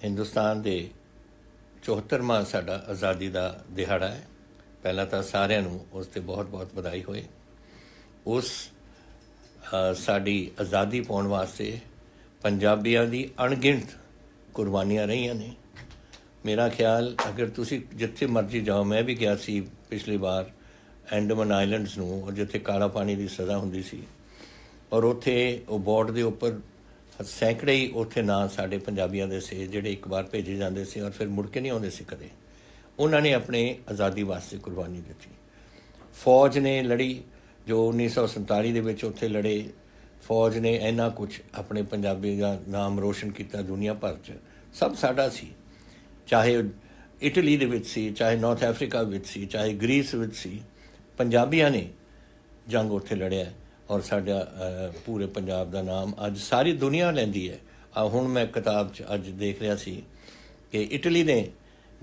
ਹਿੰਦੁਸਤਾਨ ਦੇ 74ਵਾਂ ਸਾਡਾ ਆਜ਼ਾਦੀ ਦਾ ਦਿਹਾੜਾ ਹੈ। ਪਹਿਲਾਂ ਤਾਂ ਸਾਰਿਆਂ ਨੂੰ ਉਸ 'ਤੇ ਬਹੁਤ-ਬਹੁਤ ਵਧਾਈ ਹੋਏ। ਉਸ ਸਾਡੀ ਆਜ਼ਾਦੀ ਪਾਉਣ ਵਾਸਤੇ ਪੰਜਾਬੀਆਂ ਦੀ ਅਣਗਿਣਤ ਕੁਰਬਾਨੀਆਂ ਰਹੀਆਂ ਨੇ। ਮੇਰਾ ਖਿਆਲ ਅਗਰ ਤੁਸੀਂ ਜਿੱਥੇ ਮਰਜ਼ੀ ਜਾਓ, ਮੈਂ ਵੀ ਗਿਆ ਸੀ ਪਿਛਲੀ ਵਾਰ ਐਂਡਮਨ ਆਈਲੈਂਡਸ ਨੂੰ, ਜਿੱਥੇ ਕਾਲਾ ਪਾਣੀ ਦੀ ਸਜ਼ਾ ਹੁੰਦੀ ਸੀ, ਔਰ ਉੱਥੇ ਉਹ ਬੋਰਡ ਦੇ ਉੱਪਰ ਸੈਂਕੜੇ ਹੀ ਉੱਥੇ ਨਾਂ ਸਾਡੇ ਪੰਜਾਬੀਆਂ ਦੇ ਸੀ ਜਿਹੜੇ ਇੱਕ ਵਾਰ ਭੇਜੇ ਜਾਂਦੇ ਸੀ ਔਰ ਫਿਰ ਮੁੜ ਕੇ ਨਹੀਂ ਆਉਂਦੇ ਸੀ ਕਦੇ। ਉਹਨਾਂ ਨੇ ਆਪਣੇ ਆਜ਼ਾਦੀ ਵਾਸਤੇ ਕੁਰਬਾਨੀ ਦਿੱਤੀ। ਫੌਜ ਨੇ ਲੜੀ, ਜੋ 1947 ਦੇ ਵਿੱਚ ਉੱਥੇ ਲੜੇ। ਫੌਜ ਨੇ ਇੰਨਾ ਕੁਛ ਆਪਣੇ ਪੰਜਾਬੀ ਦਾ ਨਾਮ ਰੋਸ਼ਨ ਕੀਤਾ ਦੁਨੀਆ ਭਰ 'ਚ। ਸਭ ਸਾਡਾ ਸੀ, ਚਾਹੇ ਇਟਲੀ ਦੇ ਵਿੱਚ ਸੀ, ਚਾਹੇ ਨਾਰਥ ਅਫਰੀਕਾ ਵਿੱਚ ਸੀ, ਚਾਹੇ ਗ੍ਰੀਸ ਵਿੱਚ ਸੀ। ਪੰਜਾਬੀਆਂ ਨੇ ਜੰਗ ਉੱਥੇ ਲੜਿਆ ਔਰ ਸਾਡਾ ਪੂਰੇ ਪੰਜਾਬ ਦਾ ਨਾਮ ਅੱਜ ਸਾਰੀ ਦੁਨੀਆ ਲੈਂਦੀ ਹੈ। ਹੁਣ ਮੈਂ ਕਿਤਾਬ 'ਚ ਅੱਜ ਦੇਖ ਰਿਹਾ ਸੀ ਕਿ ਇਟਲੀ ਨੇ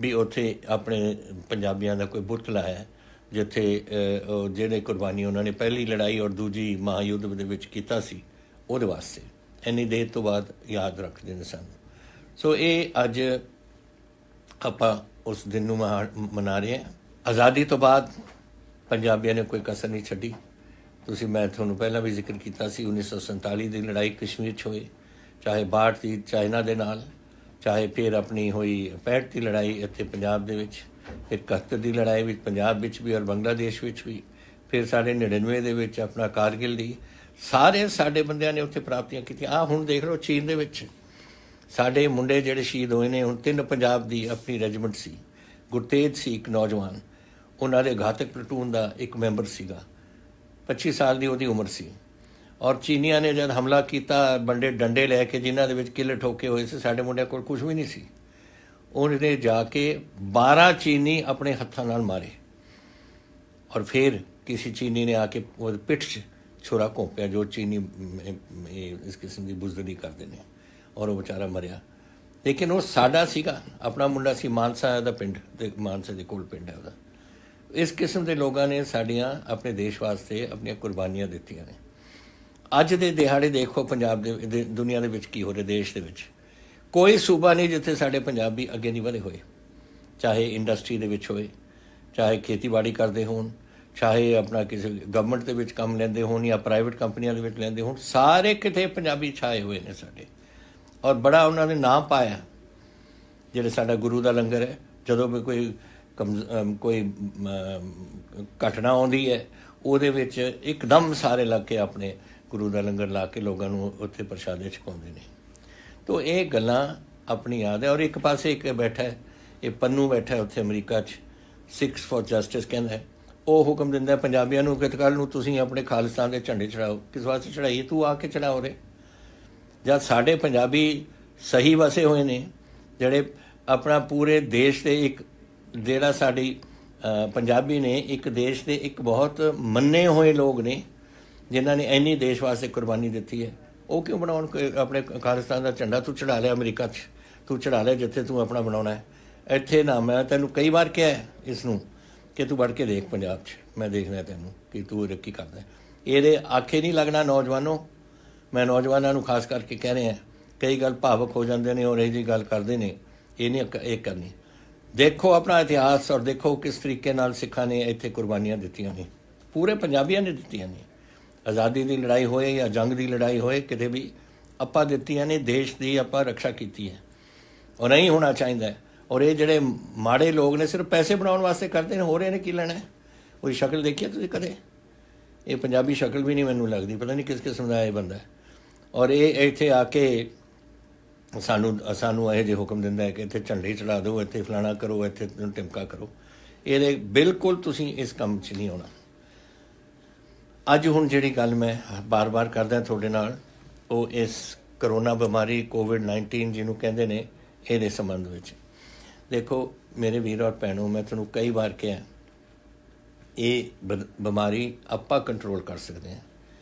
ਵੀ ਉੱਥੇ ਆਪਣੇ ਪੰਜਾਬੀਆਂ ਦਾ ਕੋਈ ਬੁੱਤ ਲਾਇਆ, ਜਿੱਥੇ ਜਿਹੜੇ ਕੁਰਬਾਨੀ ਉਹਨਾਂ ਨੇ ਪਹਿਲੀ ਲੜਾਈ ਔਰ ਦੂਜੀ ਮਹਾਂਯੁੱਧ ਦੇ ਵਿੱਚ ਕੀਤਾ ਸੀ, ਉਹਦੇ ਵਾਸਤੇ ਇੰਨੀ ਦੇਰ ਤੋਂ ਬਾਅਦ ਯਾਦ ਰੱਖਦੇ ਨੇ ਸਾਨੂੰ। ਸੋ ਇਹ ਅੱਜ ਆਪਾਂ ਉਸ ਦਿਨ ਨੂੰ ਮਨਾ ਰਹੇ ਹਾਂ। ਆਜ਼ਾਦੀ ਤੋਂ ਬਾਅਦ ਪੰਜਾਬੀਆਂ ਨੇ ਕੋਈ ਕਸਰ ਨਹੀਂ ਛੱਡੀ। ਮੈਂ ਤੁਹਾਨੂੰ ਪਹਿਲਾਂ ਵੀ ਜ਼ਿਕਰ ਕੀਤਾ ਸੀ, 1947 ਦੀ ਲੜਾਈ ਕਸ਼ਮੀਰ 'ਚ ਹੋਈ, ਚਾਹੇ 62 ਦੀ ਚਾਈਨਾ ਦੇ ਨਾਲ, ਚਾਹੇ ਫਿਰ ਆਪਣੀ ਹੋਈ 65 ਦੀ ਲੜਾਈ ਇੱਥੇ ਪੰਜਾਬ ਦੇ ਵਿੱਚ, ਫਿਰ 71 ਦੀ ਲੜਾਈ ਵਿੱਚ ਪੰਜਾਬ ਵਿੱਚ ਵੀ ਔਰ ਬੰਗਲਾਦੇਸ਼ ਵਿੱਚ ਵੀ, ਫਿਰ ਸਾਡੇ 99 ਦੇ ਵਿੱਚ ਆਪਣਾ ਕਾਰਗਿਲ ਦੀ। ਸਾਰੇ ਸਾਡੇ ਬੰਦਿਆਂ ਨੇ ਉੱਥੇ ਪ੍ਰਾਪਤੀਆਂ ਕੀਤੀਆਂ। ਹੁਣ ਦੇਖ ਲਓ ਚੀਨ ਦੇ ਵਿੱਚ ਸਾਡੇ ਮੁੰਡੇ ਜਿਹੜੇ ਸ਼ਹੀਦ ਹੋਏ ਨੇ। ਹੁਣ 3 ਪੰਜਾਬ ਦੀ ਆਪਣੀ ਰੈਜੀਮੈਂਟ ਸੀ। ਗੁਰਤੇਜ ਸੀ ਇੱਕ ਨੌਜਵਾਨ, ਉਹਨਾਂ ਦੇ ਘਾਤਕ ਪਲਟੂਨ ਦਾ ਇੱਕ ਮੈਂਬਰ ਸੀਗਾ, 25 ਸਾਲ ਦੀ ਉਹਦੀ ਉਮਰ ਸੀ। ਔਰ ਚੀਨੀਆਂ ਨੇ ਜਦ ਹਮਲਾ ਕੀਤਾ, ਬੰਦੇ ਡੰਡੇ ਲੈ ਕੇ ਜਿਨ੍ਹਾਂ ਦੇ ਵਿੱਚ ਕਿੱਲ ਠੋਕੇ ਹੋਏ ਸੀ, ਸਾਡੇ ਮੁੰਡਿਆਂ ਕੋਲ ਕੁਛ ਵੀ ਨਹੀਂ ਸੀ। ਉਹਨੇ ਜਾ ਕੇ 12 ਚੀਨੀ ਆਪਣੇ ਹੱਥਾਂ ਨਾਲ ਮਾਰੇ ਔਰ ਫਿਰ ਕਿਸੇ ਚੀਨੀ ਨੇ ਆ ਕੇ ਉਹਦੇ ਪਿੱਠ 'ਚ ਛੁਰਾ ਘੋਂਪਿਆ, ਜੋ ਚੀਨੀ ਇਸ ਕਿਸਮ ਦੀ ਬੁਜ਼ਦਿਲੀ ਕਰਦੇ ਨੇ, ਔਰ ਉਹ ਵਿਚਾਰਾ ਮਰਿਆ। ਲੇਕਿਨ ਉਹ ਸਾਡਾ ਸੀਗਾ, ਆਪਣਾ ਮੁੰਡਾ ਸੀ। ਮਾਨਸਾ ਦਾ ਪਿੰਡ, ਤੇ ਮਾਨਸਾ ਦੇ ਕੋਲ ਪਿੰਡ ਹੈ ਉਹਦਾ। ਇਸ ਕਿਸਮ ਦੇ ਲੋਕਾਂ ਨੇ ਸਾਡੀਆਂ ਆਪਣੇ ਦੇਸ਼ ਵਾਸਤੇ ਆਪਣੀਆਂ ਕੁਰਬਾਨੀਆਂ ਦਿੱਤੀਆਂ ਨੇ। ਅੱਜ ਦੇ ਦਿਹਾੜੇ ਦੇਖੋ ਪੰਜਾਬ ਦੇ ਦੁਨੀਆ ਦੇ ਵਿੱਚ ਕੀ ਹੋ ਰਿਹਾ। ਦੇਸ਼ ਦੇ ਵਿੱਚ ਕੋਈ ਸੂਬਾ ਨਹੀਂ ਜਿੱਥੇ ਸਾਡੇ ਪੰਜਾਬੀ ਅੱਗੇ ਨਹੀਂ ਵਧੇ ਹੋਏ, ਚਾਹੇ ਇੰਡਸਟਰੀ ਦੇ ਵਿੱਚ ਹੋਏ, ਚਾਹੇ ਖੇਤੀਬਾੜੀ ਕਰਦੇ ਹੋਣ, ਚਾਹੇ ਆਪਣਾ ਕਿਸੇ ਗਵਰਨਮੈਂਟ ਦੇ ਵਿੱਚ ਕੰਮ ਲੈਂਦੇ ਹੋਣ ਜਾਂ ਪ੍ਰਾਈਵੇਟ ਕੰਪਨੀਆਂ ਦੇ ਵਿੱਚ ਲੈਂਦੇ ਹੋਣ, ਸਾਰੇ ਕਿਤੇ ਪੰਜਾਬੀ ਛਾਏ ਹੋਏ ਨੇ ਸਾਡੇ। ਔਰ ਬੜਾ ਉਹਨਾਂ ਨੇ ਨਾਮ ਪਾਇਆ। ਜਿਹੜੇ ਸਾਡਾ ਗੁਰੂ ਦਾ ਲੰਗਰ ਹੈ, ਜਦੋਂ ਵੀ ਕੋਈ ਘਟਨਾ ਆਉਂਦੀ ਹੈ, ਉਹਦੇ ਵਿੱਚ ਇੱਕਦਮ ਸਾਰੇ ਲੱਗ ਕੇ ਆਪਣੇ ਗੁਰੂ ਦਾ ਲੰਗਰ ਲਾ ਕੇ ਲੋਕਾਂ ਨੂੰ ਉੱਥੇ ਪ੍ਰਸ਼ਾਦੇ ਛਕਾਉਂਦੇ ਨੇ। ਤੋ ਇਹ ਗੱਲਾਂ ਆਪਣੀ ਯਾਦ ਹੈ। ਔਰ ਇੱਕ ਪਾਸੇ ਇੱਕ ਬੈਠਾ ਹੈ, ਇਹ ਪੰਨੂ ਬੈਠਾ ਉੱਥੇ ਅਮਰੀਕਾ 'ਚ, ਸਿੱਖਸ ਫॉर ਜਸਟਿਸ ਕਹਿੰਦਾ। ਉਹ ਹੁਕਮ ਦਿੰਦਾ ਪੰਜਾਬੀਆਂ ਨੂੰ ਕਿ ਕੱਲ੍ਹ ਨੂੰ ਤੁਸੀਂ ਆਪਣੇ ਖਾਲਿਸਤਾਨ ਦੇ ਝੰਡੇ ਚੜਾਓ। ਕਿਸ ਵਾਸਤੇ ਚੜਾਈਏ? ਤੂੰ ਆ ਕੇ ਚੜਾਓ ਰੇ। ਜਦ ਸਾਡੇ ਪੰਜਾਬੀ ਸਹੀ ਵਸੇ ਹੋਏ ਨੇ, ਜਿਹੜੇ ਆਪਣਾ ਪੂਰੇ ਦੇਸ਼ ਦੇ ਇੱਕ, ਜਿਹੜਾ ਸਾਡੀ ਪੰਜਾਬੀ ਨੇ ਇੱਕ ਦੇਸ਼ ਦੇ ਇੱਕ ਬਹੁਤ ਮੰਨੇ ਹੋਏ ਲੋਕ ਨੇ, ਜਿਨ੍ਹਾਂ ਨੇ ਇੰਨੀ ਦੇਸ਼ ਵਾਸਤੇ ਕੁਰਬਾਨੀ ਦਿੱਤੀ ਹੈ, ਉਹ ਕਿਉਂ ਬਣਾਉਣ ਆਪਣੇ ਖਾਲਿਸਤਾਨ ਦਾ ਝੰਡਾ? ਤੂੰ ਚੜਾ ਲਿਆ ਅਮਰੀਕਾ 'ਚ, ਤੂੰ ਚੜਾ ਲਿਆ ਜਿੱਥੇ ਤੂੰ ਆਪਣਾ ਬਣਾਉਣਾ ਹੈ। ਇੱਥੇ ਨਾ, ਮੈਂ ਤੈਨੂੰ ਕਈ ਵਾਰ ਕਿਹਾ ਇਸ ਨੂੰ ਕਿ ਤੂੰ ਵੜ ਕੇ ਦੇਖ ਪੰਜਾਬ 'ਚ, ਮੈਂ ਦੇਖ ਰਿਹਾ ਤੈਨੂੰ ਕਿ ਤੂੰ ਤਰੱਕੀ ਕਰਦਾ। ਇਹਦੇ ਆਖੇ ਨਹੀਂ ਲੱਗਣਾ ਨੌਜਵਾਨੋ। ਮੈਂ ਨੌਜਵਾਨਾਂ ਨੂੰ ਖਾਸ ਕਰਕੇ ਕਹਿ ਰਿਹਾ, ਕਈ ਗੱਲ ਭਾਵਕ ਹੋ ਜਾਂਦੇ ਨੇ ਔਰ ਇਹ ਜਿਹੀ ਗੱਲ ਕਰਦੇ ਨੇ, ਇਹ ਨਹੀਂ ਇਹ ਕਰਨੀ। ਦੇਖੋ ਆਪਣਾ ਇਤਿਹਾਸ ਔਰ ਦੇਖੋ ਕਿਸ ਤਰੀਕੇ ਨਾਲ ਸਿੱਖਾਂ ਨੇ ਇੱਥੇ ਕੁਰਬਾਨੀਆਂ ਦਿੱਤੀਆਂ ਨੇ, ਪੂਰੇ ਪੰਜਾਬੀਆਂ ਨੇ ਦਿੱਤੀਆਂ ਨੇ। ਆਜ਼ਾਦੀ ਦੀ ਲੜਾਈ ਹੋਏ ਜਾਂ ਜੰਗ ਦੀ ਲੜਾਈ ਹੋਏ, ਕਿਤੇ ਵੀ ਆਪਾਂ ਦਿੱਤੀਆਂ ਨੇ। ਦੇਸ਼ ਦੀ ਆਪਾਂ ਰੱਖਿਆ ਕੀਤੀ ਹੈ ਔਰ ਨਹੀਂ ਹੋਣਾ ਚਾਹੀਦਾ। ਔਰ ਇਹ ਜਿਹੜੇ ਮਾੜੇ ਲੋਕ ਨੇ ਸਿਰਫ ਪੈਸੇ ਬਣਾਉਣ ਵਾਸਤੇ ਕਰਦੇ ਨੇ, ਹੋ ਰਹੇ ਨੇ ਕੀ ਲੈਣਾ? ਕੋਈ ਸ਼ਕਲ ਦੇਖੀ ਤੁਸੀਂ ਕਦੇ? ਇਹ ਪੰਜਾਬੀ ਸ਼ਕਲ ਵੀ ਨਹੀਂ ਮੈਨੂੰ ਲੱਗਦੀ, ਪਤਾ ਨਹੀਂ ਕਿਸ ਕਿਸਮ ਦਾ ਇਹ ਬੰਦਾ। ਔਰ ਇਹ ਇੱਥੇ ਆ ਕੇ ਸਾਨੂੰ ਇਹੋ ਜਿਹੇ ਹੁਕਮ ਦਿੰਦਾ ਹੈ ਕਿ ਇੱਥੇ ਝੰਡੇ ਚੜਾ ਦਿਓ, ਇੱਥੇ ਫਲਾਣਾ ਕਰੋ, ਇੱਥੇ ਟਿਮਕਾ ਕਰੋ। ਇਹਦੇ ਬਿਲਕੁਲ ਤੁਸੀਂ ਇਸ ਕੰਮ 'ਚ ਨਹੀਂ ਆਉਣਾ। ਅੱਜ ਹੁਣ ਜਿਹੜੀ ਗੱਲ ਮੈਂ ਬਾਰ-ਬਾਰ ਕਰਦਾ ਤੁਹਾਡੇ ਨਾਲ, ਉਹ ਇਸ ਕਰੋਨਾ ਬਿਮਾਰੀ COVID-19 ਜਿਹਨੂੰ ਕਹਿੰਦੇ ਨੇ, ਇਹਦੇ ਸੰਬੰਧ ਵਿੱਚ। ਦੇਖੋ ਮੇਰੇ ਵੀਰ ਔਰ ਭੈਣੋ, ਮੈਂ ਤੁਹਾਨੂੰ ਕਈ ਵਾਰ ਕਿਹਾ, ਇਹ ਬਿਮਾਰੀ ਆਪਾਂ ਕੰਟਰੋਲ ਕਰ ਸਕਦੇ ਹਾਂ।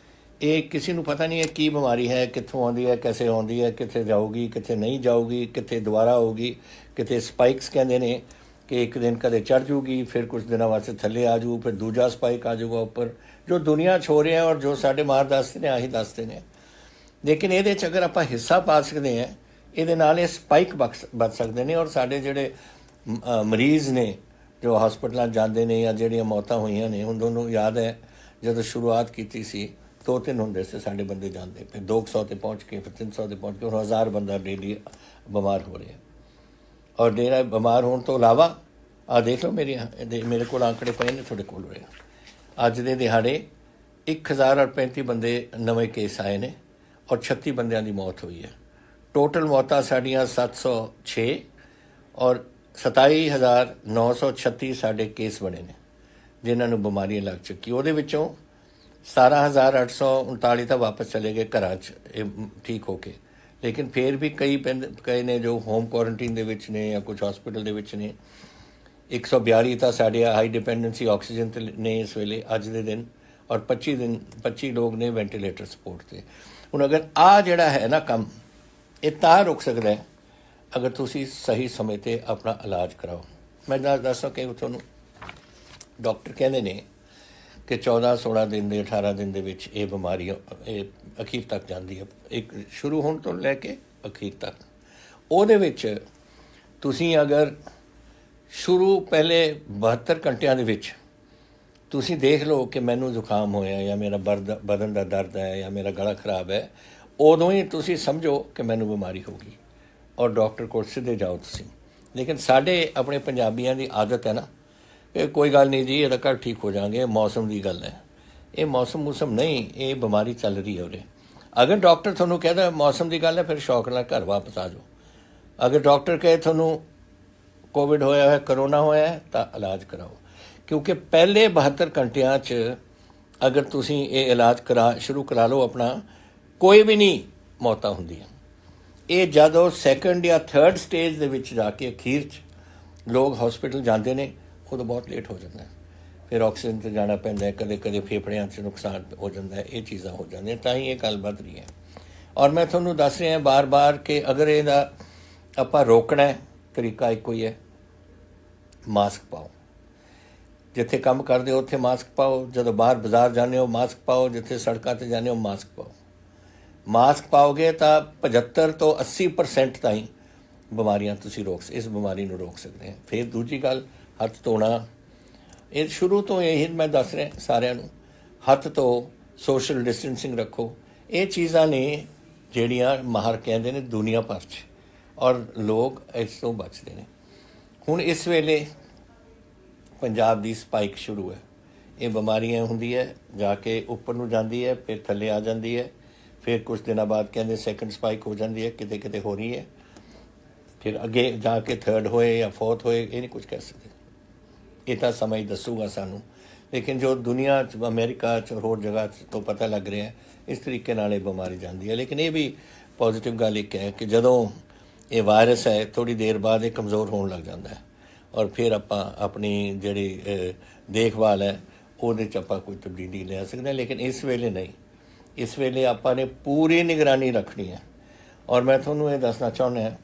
ਇਹ ਕਿਸੇ ਨੂੰ ਪਤਾ ਨਹੀਂ ਹੈ ਕੀ ਬਿਮਾਰੀ ਹੈ, ਕਿੱਥੋਂ ਆਉਂਦੀ ਹੈ, ਕੈਸੇ ਆਉਂਦੀ ਹੈ, ਕਿੱਥੇ ਜਾਊਗੀ, ਕਿੱਥੇ ਨਹੀਂ ਜਾਊਗੀ, ਕਿੱਥੇ ਦੁਬਾਰਾ ਆਊਗੀ। ਕਿਤੇ ਸਪਾਈਕਸ ਕਹਿੰਦੇ ਨੇ ਕਿ ਇੱਕ ਦਿਨ ਕਦੇ ਚੜ੍ਹ ਜੂਗੀ, ਫਿਰ ਕੁਛ ਦਿਨਾਂ ਵਾਸਤੇ ਥੱਲੇ ਆ ਜੂ, ਫਿਰ ਦੂਜਾ ਸਪਾਈਕ ਆ ਜਾਊਗਾ ਉੱਪਰ। ਜੋ ਦੁਨੀਆ 'ਚ ਹੋ ਰਿਹਾ ਔਰ ਜੋ ਸਾਡੇ ਮਾਹਰ ਦੱਸਦੇ ਨੇ, ਆਹੀ ਦੱਸਦੇ ਨੇ। ਲੇਕਿਨ ਇਹਦੇ 'ਚ ਅਗਰ ਆਪਾਂ ਹਿੱਸਾ ਪਾ ਸਕਦੇ ਹਾਂ, ਇਹਦੇ ਨਾਲ ਇਹ ਸਪਾਈਕ ਬਚ ਸਕਦੇ ਨੇ। ਔਰ ਸਾਡੇ ਜਿਹੜੇ ਮਰੀਜ਼ ਨੇ ਜੋ ਹਸਪਤਾਲਾਂ ਜਾਂਦੇ ਨੇ ਜਾਂ ਜਿਹੜੀਆਂ ਮੌਤਾਂ ਹੋਈਆਂ ਨੇ, ਹੁਣ ਤੁਹਾਨੂੰ ਯਾਦ ਹੈ ਜਦੋਂ ਸ਼ੁਰੂਆਤ ਕੀਤੀ ਸੀ 2-3 ਹੁੰਦੇ ਸੀ ਸਾਡੇ ਬੰਦੇ ਜਾਂਦੇ, ਫਿਰ 200 ਤੇ ਪਹੁੰਚ ਕੇ, ਫਿਰ 300 ਤੇ ਪਹੁੰਚ ਕੇ, ਹੁਣ 1000 ਬੰਦਾ ਡੇਲੀ ਬਿਮਾਰ ਹੋ ਰਿਹਾ। ਔਰ ਡੇਰਾ ਬਿਮਾਰ ਹੋਣ ਤੋਂ ਇਲਾਵਾ ਆਹ ਦੇਖ ਲਓ ਮੇਰੇ ਕੋਲ ਆંકੜੇ ਪਏ ਨੇ, ਤੁਹਾਡੇ ਕੋਲ ਰਹੇ ਅੱਜ ਦੇ ਦਿਹਾੜੇ 1035 ਬੰਦੇ ਨਵੇਂ ਕੇਸ ਆਏ ਨੇ ਔਰ 36 ਬੰਦਿਆਂ ਦੀ ਮੌਤ ਹੋਈ ਹੈ। ਟੋਟਲ ਮੌਤਾਂ ਸਾਡੀਆਂ 706 ਔਰ 27,936 ਸਾਡੇ ਕੇਸ ਬਣੇ ਨੇ ਜਿਨ੍ਹਾਂ ਨੂੰ ਬਿਮਾਰੀਆਂ ਲੱਗ ਚੁੱਕੀ। ਉਹਦੇ ਵਿੱਚੋਂ 17,839 ਤਾਂ ਵਾਪਸ ਚਲੇ ਗਏ ਘਰਾਂ 'ਚ ਇਹ ਠੀਕ ਹੋ ਕੇ, ਲੇਕਿਨ ਫਿਰ ਵੀ ਕਈ ਨੇ ਜੋ ਹੋਮ ਕੁਆਰੰਟੀਨ ਦੇ ਵਿੱਚ ਨੇ ਜਾਂ ਕੁਝ ਹਸਪੀਟਲ ਦੇ ਵਿੱਚ ਨੇ। 142 ਤਾਂ ਸਾਡੇ ਹਾਈ ਡਿਪੈਂਡੈਂਸੀ ਆਕਸੀਜਨ 'ਤੇ ਨੇ ਇਸ ਵੇਲੇ ਅੱਜ ਦੇ ਦਿਨ, ਔਰ 25 ਲੋਕ ਨੇ ਵੈਂਟੀਲੇਟਰ ਸਪੋਰਟ 'ਤੇ। ਹੁਣ ਅਗਰ ਆਹ ਜਿਹੜਾ ਹੈ ਨਾ ਕੰਮ, ਇਹ ਤਾਂ ਰੁਕ ਸਕਦਾ ਹੈ ਅਗਰ ਤੁਸੀਂ ਸਹੀ ਸਮੇਂ 'ਤੇ ਆਪਣਾ ਇਲਾਜ ਕਰਾਓ। ਮੈਂ ਦੱਸਾਂ ਕਿ ਤੁਹਾਨੂੰ ਡਾਕਟਰ ਕਹਿੰਦੇ ਨੇ ਕਿ 14-16 ਦਿਨ ਦੇ 18 ਦਿਨ ਦੇ ਵਿੱਚ ਇਹ ਬਿਮਾਰੀ ਇਹ ਅਖੀਰ ਤੱਕ ਜਾਂਦੀ ਹੈ, ਇੱਕ ਸ਼ੁਰੂ ਹੋਣ ਤੋਂ ਲੈ ਕੇ ਅਖੀਰ ਤੱਕ। ਉਹਦੇ ਵਿੱਚ ਤੁਸੀਂ ਅਗਰ ਸ਼ੁਰੂ ਪਹਿਲੇ 72 ਘੰਟਿਆਂ ਦੇ ਵਿੱਚ ਤੁਸੀਂ ਦੇਖ ਲਓ ਕਿ ਮੈਨੂੰ ਜ਼ੁਕਾਮ ਹੋਇਆ ਜਾਂ ਮੇਰਾ ਬਦਨ ਦਾ ਦਰਦ ਹੈ ਜਾਂ ਮੇਰਾ ਗਲਾ ਖਰਾਬ ਹੈ, ਉਦੋਂ ਹੀ ਤੁਸੀਂ ਸਮਝੋ ਕਿ ਮੈਨੂੰ ਬਿਮਾਰੀ ਹੋ ਗਈ ਔਰ ਡਾਕਟਰ ਕੋਲ ਸਿੱਧੇ ਜਾਓ ਤੁਸੀਂ। ਲੇਕਿਨ ਸਾਡੇ ਆਪਣੇ ਪੰਜਾਬੀਆਂ ਦੀ ਆਦਤ ਹੈ ਨਾ ਕਿ ਕੋਈ ਗੱਲ ਨਹੀਂ ਜੀ, ਇਹਦਾ ਘਰ ਠੀਕ ਹੋ ਜਾਣਗੇ, ਮੌਸਮ ਦੀ ਗੱਲ ਹੈ। ਇਹ ਮੌਸਮ ਨਹੀਂ, ਇਹ ਬਿਮਾਰੀ ਚੱਲ ਰਹੀ ਹੈ ਉਰੇ। ਅਗਰ ਡਾਕਟਰ ਤੁਹਾਨੂੰ ਕਹਿੰਦਾ ਮੌਸਮ ਦੀ ਗੱਲ ਹੈ, ਫਿਰ ਸ਼ੌਕ ਨਾਲ ਘਰ ਵਾਪਸ ਆ ਜਾਓ। ਅਗਰ ਡਾਕਟਰ ਕਹੇ ਤੁਹਾਨੂੰ ਕੋਵਿਡ ਹੋਇਆ ਹੈ, ਕਰੋਨਾ ਹੋਇਆ ਹੈ, ਤਾਂ ਇਲਾਜ ਕਰਾਓ। ਕਿਉਂਕਿ ਪਹਿਲੇ 72 ਘੰਟਿਆਂ 'ਚ ਅਗਰ ਤੁਸੀਂ ਇਹ ਇਲਾਜ ਸ਼ੁਰੂ ਕਰਾ ਲਓ ਆਪਣਾ, ਕੋਈ ਵੀ ਨਹੀਂ ਮੌਤਾਂ ਹੁੰਦੀਆਂ। ਇਹ ਜਦੋਂ ਸੈਕੰਡ ਜਾਂ ਥਰਡ ਸਟੇਜ ਦੇ ਵਿੱਚ ਜਾ ਕੇ ਅਖੀਰ 'ਚ ਲੋਕ ਹਸਪੀਟਲ ਜਾਂਦੇ ਨੇ, ਉਦੋਂ ਬਹੁਤ ਲੇਟ ਹੋ ਜਾਂਦਾ। ਫਿਰ ਆਕਸੀਜਨ 'ਤੇ ਜਾਣਾ ਪੈਂਦਾ, ਕਦੇ ਫੇਫੜਿਆਂ 'ਚ ਨੁਕਸਾਨ ਹੋ ਜਾਂਦਾ, ਇਹ ਚੀਜ਼ਾਂ ਹੋ ਜਾਂਦੀਆਂ, ਤਾਂ ਹੀ ਇਹ ਗੱਲ ਵੱਧ ਰਹੀ ਹੈ। ਔਰ ਮੈਂ ਤੁਹਾਨੂੰ ਦੱਸ ਰਿਹਾ ਬਾਰ-ਬਾਰ ਕਿ ਅਗਰ ਇਹਦਾ ਆਪਾਂ ਰੋਕਣਾ, ਤਰੀਕਾ ਇੱਕੋ ਹੀ ਹੈ, ਮਾਸਕ ਪਾਓ। ਜਿੱਥੇ ਕੰਮ ਕਰਦੇ ਹੋ ਉੱਥੇ ਮਾਸਕ ਪਾਓ, ਜਦੋਂ ਬਾਹਰ ਬਾਜ਼ਾਰ ਜਾਂਦੇ ਹੋ ਮਾਸਕ ਪਾਓ, ਜਿੱਥੇ ਸੜਕਾਂ 'ਤੇ ਜਾਂਦੇ ਹੋ ਮਾਸਕ ਪਾਓ। ਮਾਸਕ ਪਾਓਗੇ ਤਾਂ 75 ਤੋਂ 80% ਤਾਈਂ ਬਿਮਾਰੀਆਂ ਤੁਸੀਂ ਇਸ ਬਿਮਾਰੀ ਨੂੰ ਰੋਕ ਸਕਦੇ ਹੋ। ਫਿਰ ਦੂਜੀ ਗੱਲ, ਹੱਥ ਧੋਣਾ। ਇਹ ਸ਼ੁਰੂ ਤੋਂ ਇਹ ਮੈਂ ਦੱਸ ਰਿਹਾ ਸਾਰਿਆਂ ਨੂੰ, ਹੱਥ ਧੋ, ਸੋਸ਼ਲ ਡਿਸਟੈਂਸਿੰਗ ਰੱਖੋ। ਇਹ ਚੀਜ਼ਾਂ ਨੇ ਜਿਹੜੀਆਂ ਮਾਹਰ ਕਹਿੰਦੇ ਨੇ ਦੁਨੀਆ ਭਰ 'ਚ, ਔਰ ਲੋਕ ਇਸ ਤੋਂ ਬਚਦੇ ਨੇ। ਹੁਣ ਇਸ ਵੇਲੇ ਪੰਜਾਬ ਦੀ ਸਪਾਈਕ ਸ਼ੁਰੂ ਹੈ। ਇਹ ਬਿਮਾਰੀਆਂ ਹੁੰਦੀ ਹੈ, ਜਾ ਕੇ ਉੱਪਰ ਨੂੰ ਜਾਂਦੀ ਹੈ, ਫਿਰ ਥੱਲੇ ਆ ਜਾਂਦੀ ਹੈ, ਫਿਰ ਕੁਝ ਦਿਨਾਂ ਬਾਅਦ ਕਹਿੰਦੇ ਸੈਕੰਡ ਸਪਾਈਕ ਹੋ ਜਾਂਦੀ ਹੈ, ਕਿਤੇ ਹੋ ਰਹੀ ਹੈ, ਫਿਰ ਅੱਗੇ ਜਾ ਕੇ ਥਰਡ ਹੋਏ ਜਾਂ ਫੋਰਥ ਹੋਏ, ਇਹ ਨਹੀਂ ਕੁਝ ਕਹਿ ਸਕਦੇ। ਇਹ ਤਾਂ ਸਮਾਂ ਹੀ ਦੱਸੂਗਾ ਸਾਨੂੰ। ਲੇਕਿਨ ਜੋ ਦੁਨੀਆ 'ਚ, ਅਮਰੀਕਾ 'ਚ, ਹੋਰ ਜਗ੍ਹਾ 'ਚ ਤੋਂ ਪਤਾ ਲੱਗ ਰਿਹਾ, ਇਸ ਤਰੀਕੇ ਨਾਲ ਇਹ ਬਿਮਾਰੀ ਜਾਂਦੀ ਹੈ। ਲੇਕਿਨ ਇਹ ਵੀ ਪੋਜ਼ੀਟਿਵ ਗੱਲ ਇੱਕ ਹੈ ਕਿ ਜਦੋਂ ਇਹ ਵਾਇਰਸ ਹੈ, ਥੋੜ੍ਹੀ ਦੇਰ ਬਾਅਦ ਇਹ ਕਮਜ਼ੋਰ ਹੋਣ ਲੱਗ ਜਾਂਦਾ ਹੈ, ਔਰ ਫਿਰ ਆਪਾਂ ਆਪਣੀ ਜਿਹੜੀ ਦੇਖਭਾਲ ਹੈ ਉਹਦੇ 'ਚ ਆਪਾਂ ਕੋਈ ਤਬਦੀਲੀ ਲੈ ਸਕਦੇ ਹਾਂ। ਲੇਕਿਨ ਇਸ ਵੇਲੇ ਨਹੀਂ, ਇਸ ਵੇਲੇ ਆਪਾਂ ਨੇ ਪੂਰੀ ਨਿਗਰਾਨੀ ਰੱਖਣੀ ਹੈ। ਔਰ ਮੈਂ ਤੁਹਾਨੂੰ ਇਹ ਦੱਸਣਾ ਚਾਹੁੰਦਾ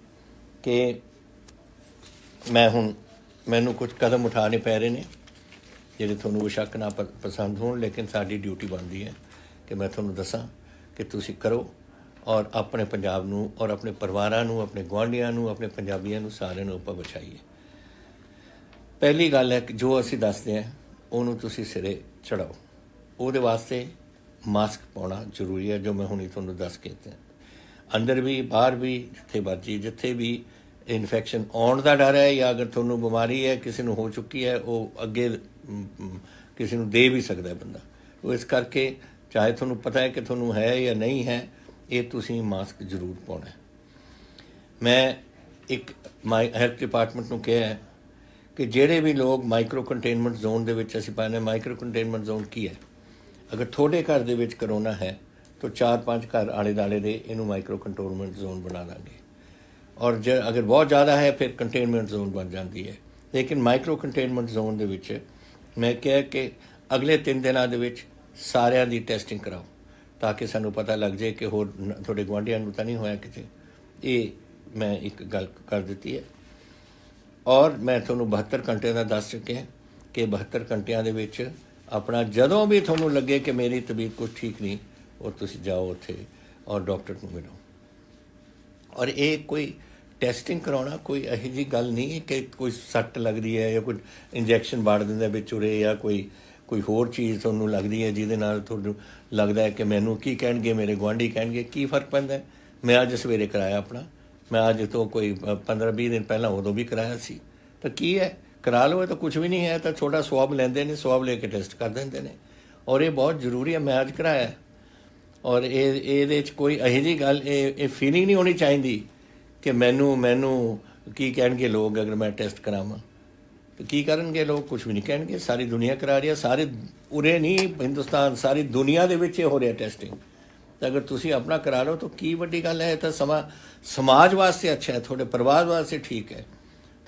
ਕਿ ਮੈਨੂੰ ਕੁਝ ਕਦਮ ਉਠਾਉਣੇ ਪੈ ਰਹੇ ਨੇ ਜਿਹੜੇ ਤੁਹਾਨੂੰ ਬੇਸ਼ੱਕ ਨਾ ਪਸੰਦ ਹੋਣ, ਲੇਕਿਨ ਸਾਡੀ ਡਿਊਟੀ ਬਣਦੀ ਹੈ ਕਿ ਮੈਂ ਤੁਹਾਨੂੰ ਦੱਸਾਂ ਕਿ ਤੁਸੀਂ ਕਰੋ ਔਰ ਆਪਣੇ ਪੰਜਾਬ ਨੂੰ ਔਰ ਆਪਣੇ ਪਰਿਵਾਰਾਂ ਨੂੰ, ਆਪਣੇ ਗੁਆਂਢੀਆਂ ਨੂੰ, ਆਪਣੇ ਪੰਜਾਬੀਆਂ ਨੂੰ, ਸਾਰਿਆਂ ਨੂੰ ਆਪਾਂ ਬਚਾਈਏ। ਪਹਿਲੀ ਗੱਲ ਹੈ ਕਿ ਜੋ ਅਸੀਂ ਦੱਸਦੇ ਹਾਂ ਉਹਨੂੰ ਤੁਸੀਂ ਸਿਰੇ ਚੜਾਓ। ਉਹਦੇ ਵਾਸਤੇ ਮਾਸਕ ਪਾਉਣਾ ਜ਼ਰੂਰੀ ਹੈ, ਜੋ ਮੈਂ ਹੁਣੀ ਤੁਹਾਨੂੰ ਦੱਸ ਕੇ ਦਿੱਤਾ। ਅੰਦਰ ਵੀ ਬਾਹਰ ਵੀ, ਜਿੱਥੇ ਵੀ ਇਨਫੈਕਸ਼ਨ ਆਉਣ ਦਾ ਡਰ ਹੈ, ਜਾਂ ਅਗਰ ਤੁਹਾਨੂੰ ਬਿਮਾਰੀ ਹੈ, ਕਿਸੇ ਨੂੰ ਹੋ ਚੁੱਕੀ ਹੈ, ਉਹ ਅੱਗੇ ਕਿਸੇ ਨੂੰ ਦੇ ਵੀ ਸਕਦਾ ਬੰਦਾ। ਉਹ ਇਸ ਕਰਕੇ ਚਾਹੇ ਤੁਹਾਨੂੰ ਪਤਾ ਹੈ ਕਿ ਤੁਹਾਨੂੰ ਹੈ ਜਾਂ ਨਹੀਂ ਹੈ, ਇਹ ਤੁਸੀਂ ਮਾਸਕ ਜ਼ਰੂਰ ਪਾਉਣਾ। ਮੈਂ ਇੱਕ ਹੈਲਥ ਡਿਪਾਰਟਮੈਂਟ ਨੂੰ ਕਿਹਾ ਹੈ ਕਿ ਜਿਹੜੇ ਵੀ ਲੋਕ ਮਾਈਕਰੋ ਕੰਟੇਨਮੈਂਟ ਜ਼ੋਨ ਦੇ ਵਿੱਚ ਅਸੀਂ ਪਾਉਂਦੇ, ਮਾਈਕਰੋ ਕੰਟੇਨਮੈਂਟ ਜ਼ੋਨ ਕੀ ਹੈ? ਅਗਰ ਤੁਹਾਡੇ ਘਰ ਦੇ ਵਿੱਚ ਕਰੋਨਾ ਹੈ ਤਾਂ 4-5 ਘਰ ਆਲੇ ਦੁਆਲੇ ਦੇ ਇਹਨੂੰ ਮਾਈਕਰੋ ਕੰਟੇਨਮੈਂਟ ਜ਼ੋਨ ਬਣਾ ਦਾਂਗੇ। ਔਰ ਅਗਰ ਬਹੁਤ ਜ਼ਿਆਦਾ ਹੈ ਫਿਰ ਕੰਟੇਨਮੈਂਟ ਜ਼ੋਨ ਬਣ ਜਾਂਦੀ ਹੈ। ਲੇਕਿਨ ਮਾਈਕਰੋ ਕੰਟੇਨਮੈਂਟ ਜ਼ੋਨ ਦੇ ਵਿੱਚ ਮੈਂ ਕਿਹਾ ਕਿ ਅਗਲੇ 3 ਦਿਨਾਂ ਦੇ ਵਿੱਚ ਸਾਰਿਆਂ ਦੀ ਟੈਸਟਿੰਗ ਕਰਾਓ, ਤਾਂ ਕਿ ਸਾਨੂੰ ਪਤਾ ਲੱਗ ਜਾਏ ਕਿ ਹੋਰ ਤੁਹਾਡੇ ਗੁਆਂਢੀਆਂ ਨੂੰ ਤਾਂ ਨਹੀਂ ਹੋਇਆ ਕਿਤੇ। ਇਹ ਮੈਂ ਇੱਕ ਗੱਲ ਕਰ ਦਿੱਤੀ ਹੈ। ਔਰ ਮੈਂ ਤੁਹਾਨੂੰ 72 ਘੰਟੇ ਦਾ ਦੱਸ ਚੁੱਕਿਆ ਕਿ 72 ਘੰਟਿਆਂ ਦੇ ਵਿੱਚ ਆਪਣਾ ਜਦੋਂ ਵੀ ਤੁਹਾਨੂੰ ਲੱਗੇ ਕਿ ਮੇਰੀ ਤਬੀਅਤ ਕੁਛ ਠੀਕ ਨਹੀਂ, ਉਹ ਤੁਸੀਂ ਜਾਓ ਉੱਥੇ ਔਰ ਡਾਕਟਰ ਨੂੰ ਮਿਲੋ। ਔਰ ਇਹ ਕੋਈ ਟੈਸਟਿੰਗ ਕਰਾਉਣਾ ਕੋਈ ਇਹੋ ਜਿਹੀ ਗੱਲ ਨਹੀਂ ਹੈ ਕਿ ਕੋਈ ਸੱਟ ਲੱਗਦੀ ਹੈ ਜਾਂ ਕੋਈ ਇੰਜੈਕਸ਼ਨ ਵਾੜ ਦਿੰਦਾ ਵਿੱਚ ਉਰੇ, ਜਾਂ ਕੋਈ ਹੋਰ ਚੀਜ਼ ਤੁਹਾਨੂੰ ਲੱਗਦੀ ਹੈ ਜਿਹਦੇ ਨਾਲ ਤੁਹਾਨੂੰ ਲੱਗਦਾ ਹੈ ਕਿ ਮੈਨੂੰ ਕੀ ਕਹਿਣਗੇ, ਮੇਰੇ ਗੁਆਂਢੀ ਕਹਿਣਗੇ। ਕੀ ਫਰਕ ਪੈਂਦਾ? ਮੈਂ ਅੱਜ ਸਵੇਰੇ ਕਰਾਇਆ ਆਪਣਾ, ਮੈਂ ਅੱਜ ਤੋਂ ਕੋਈ 15-20 ਦਿਨ ਪਹਿਲਾਂ ਉਦੋਂ ਵੀ ਕਰਾਇਆ ਸੀ। ਤਾਂ ਕੀ ਹੈ, ਕਰਾ ਲਓ, ਇਹ ਤਾਂ ਕੁਛ ਵੀ ਨਹੀਂ ਹੈ। ਤਾਂ ਛੋਟਾ ਸਵਾਬ ਲੈਂਦੇ ਨੇ, ਸਵਾਬ ਲੈ ਕੇ ਟੈਸਟ ਕਰ ਦਿੰਦੇ ਨੇ। ਔਰ ਇਹ ਬਹੁਤ ਜ਼ਰੂਰੀ ਹੈ, ਮੈਂ ਅੱਜ ਕਰਾਇਆ। ਔਰ ਇਹਦੇ 'ਚ ਕੋਈ ਇਹੋ ਜਿਹੀ ਗੱਲ, ਇਹ ਫੀਲਿੰਗ ਨਹੀਂ ਹੋਣੀ ਚਾਹੀਦੀ ਕਿ ਮੈਨੂੰ ਕੀ ਕਹਿਣਗੇ ਲੋਕ ਅਗਰ ਮੈਂ ਟੈਸਟ ਕਰਾਵਾਂ। ਤਾਂ ਕੀ ਕਰਨਗੇ ਲੋਕ? ਕੁਛ ਵੀ ਨਹੀਂ ਕਹਿਣਗੇ। ਸਾਰੀ ਦੁਨੀਆ ਕਰਾ ਰਹੀ ਹੈ, ਸਾਰੇ ਉਰੇ ਨਹੀਂ ਹਿੰਦੁਸਤਾਨ, ਸਾਰੀ ਦੁਨੀਆ ਦੇ ਵਿੱਚ ਇਹ ਹੋ ਰਿਹਾ ਟੈਸਟਿੰਗ। ਤਾਂ ਅਗਰ ਤੁਸੀਂ ਆਪਣਾ ਕਰਾ ਲਓ ਤਾਂ ਕੀ ਵੱਡੀ ਗੱਲ ਹੈ? ਤਾਂ ਸਮਾਜ ਵਾਸਤੇ ਅੱਛਾ ਹੈ, ਤੁਹਾਡੇ ਪਰਿਵਾਰ ਵਾਸਤੇ ਠੀਕ ਹੈ,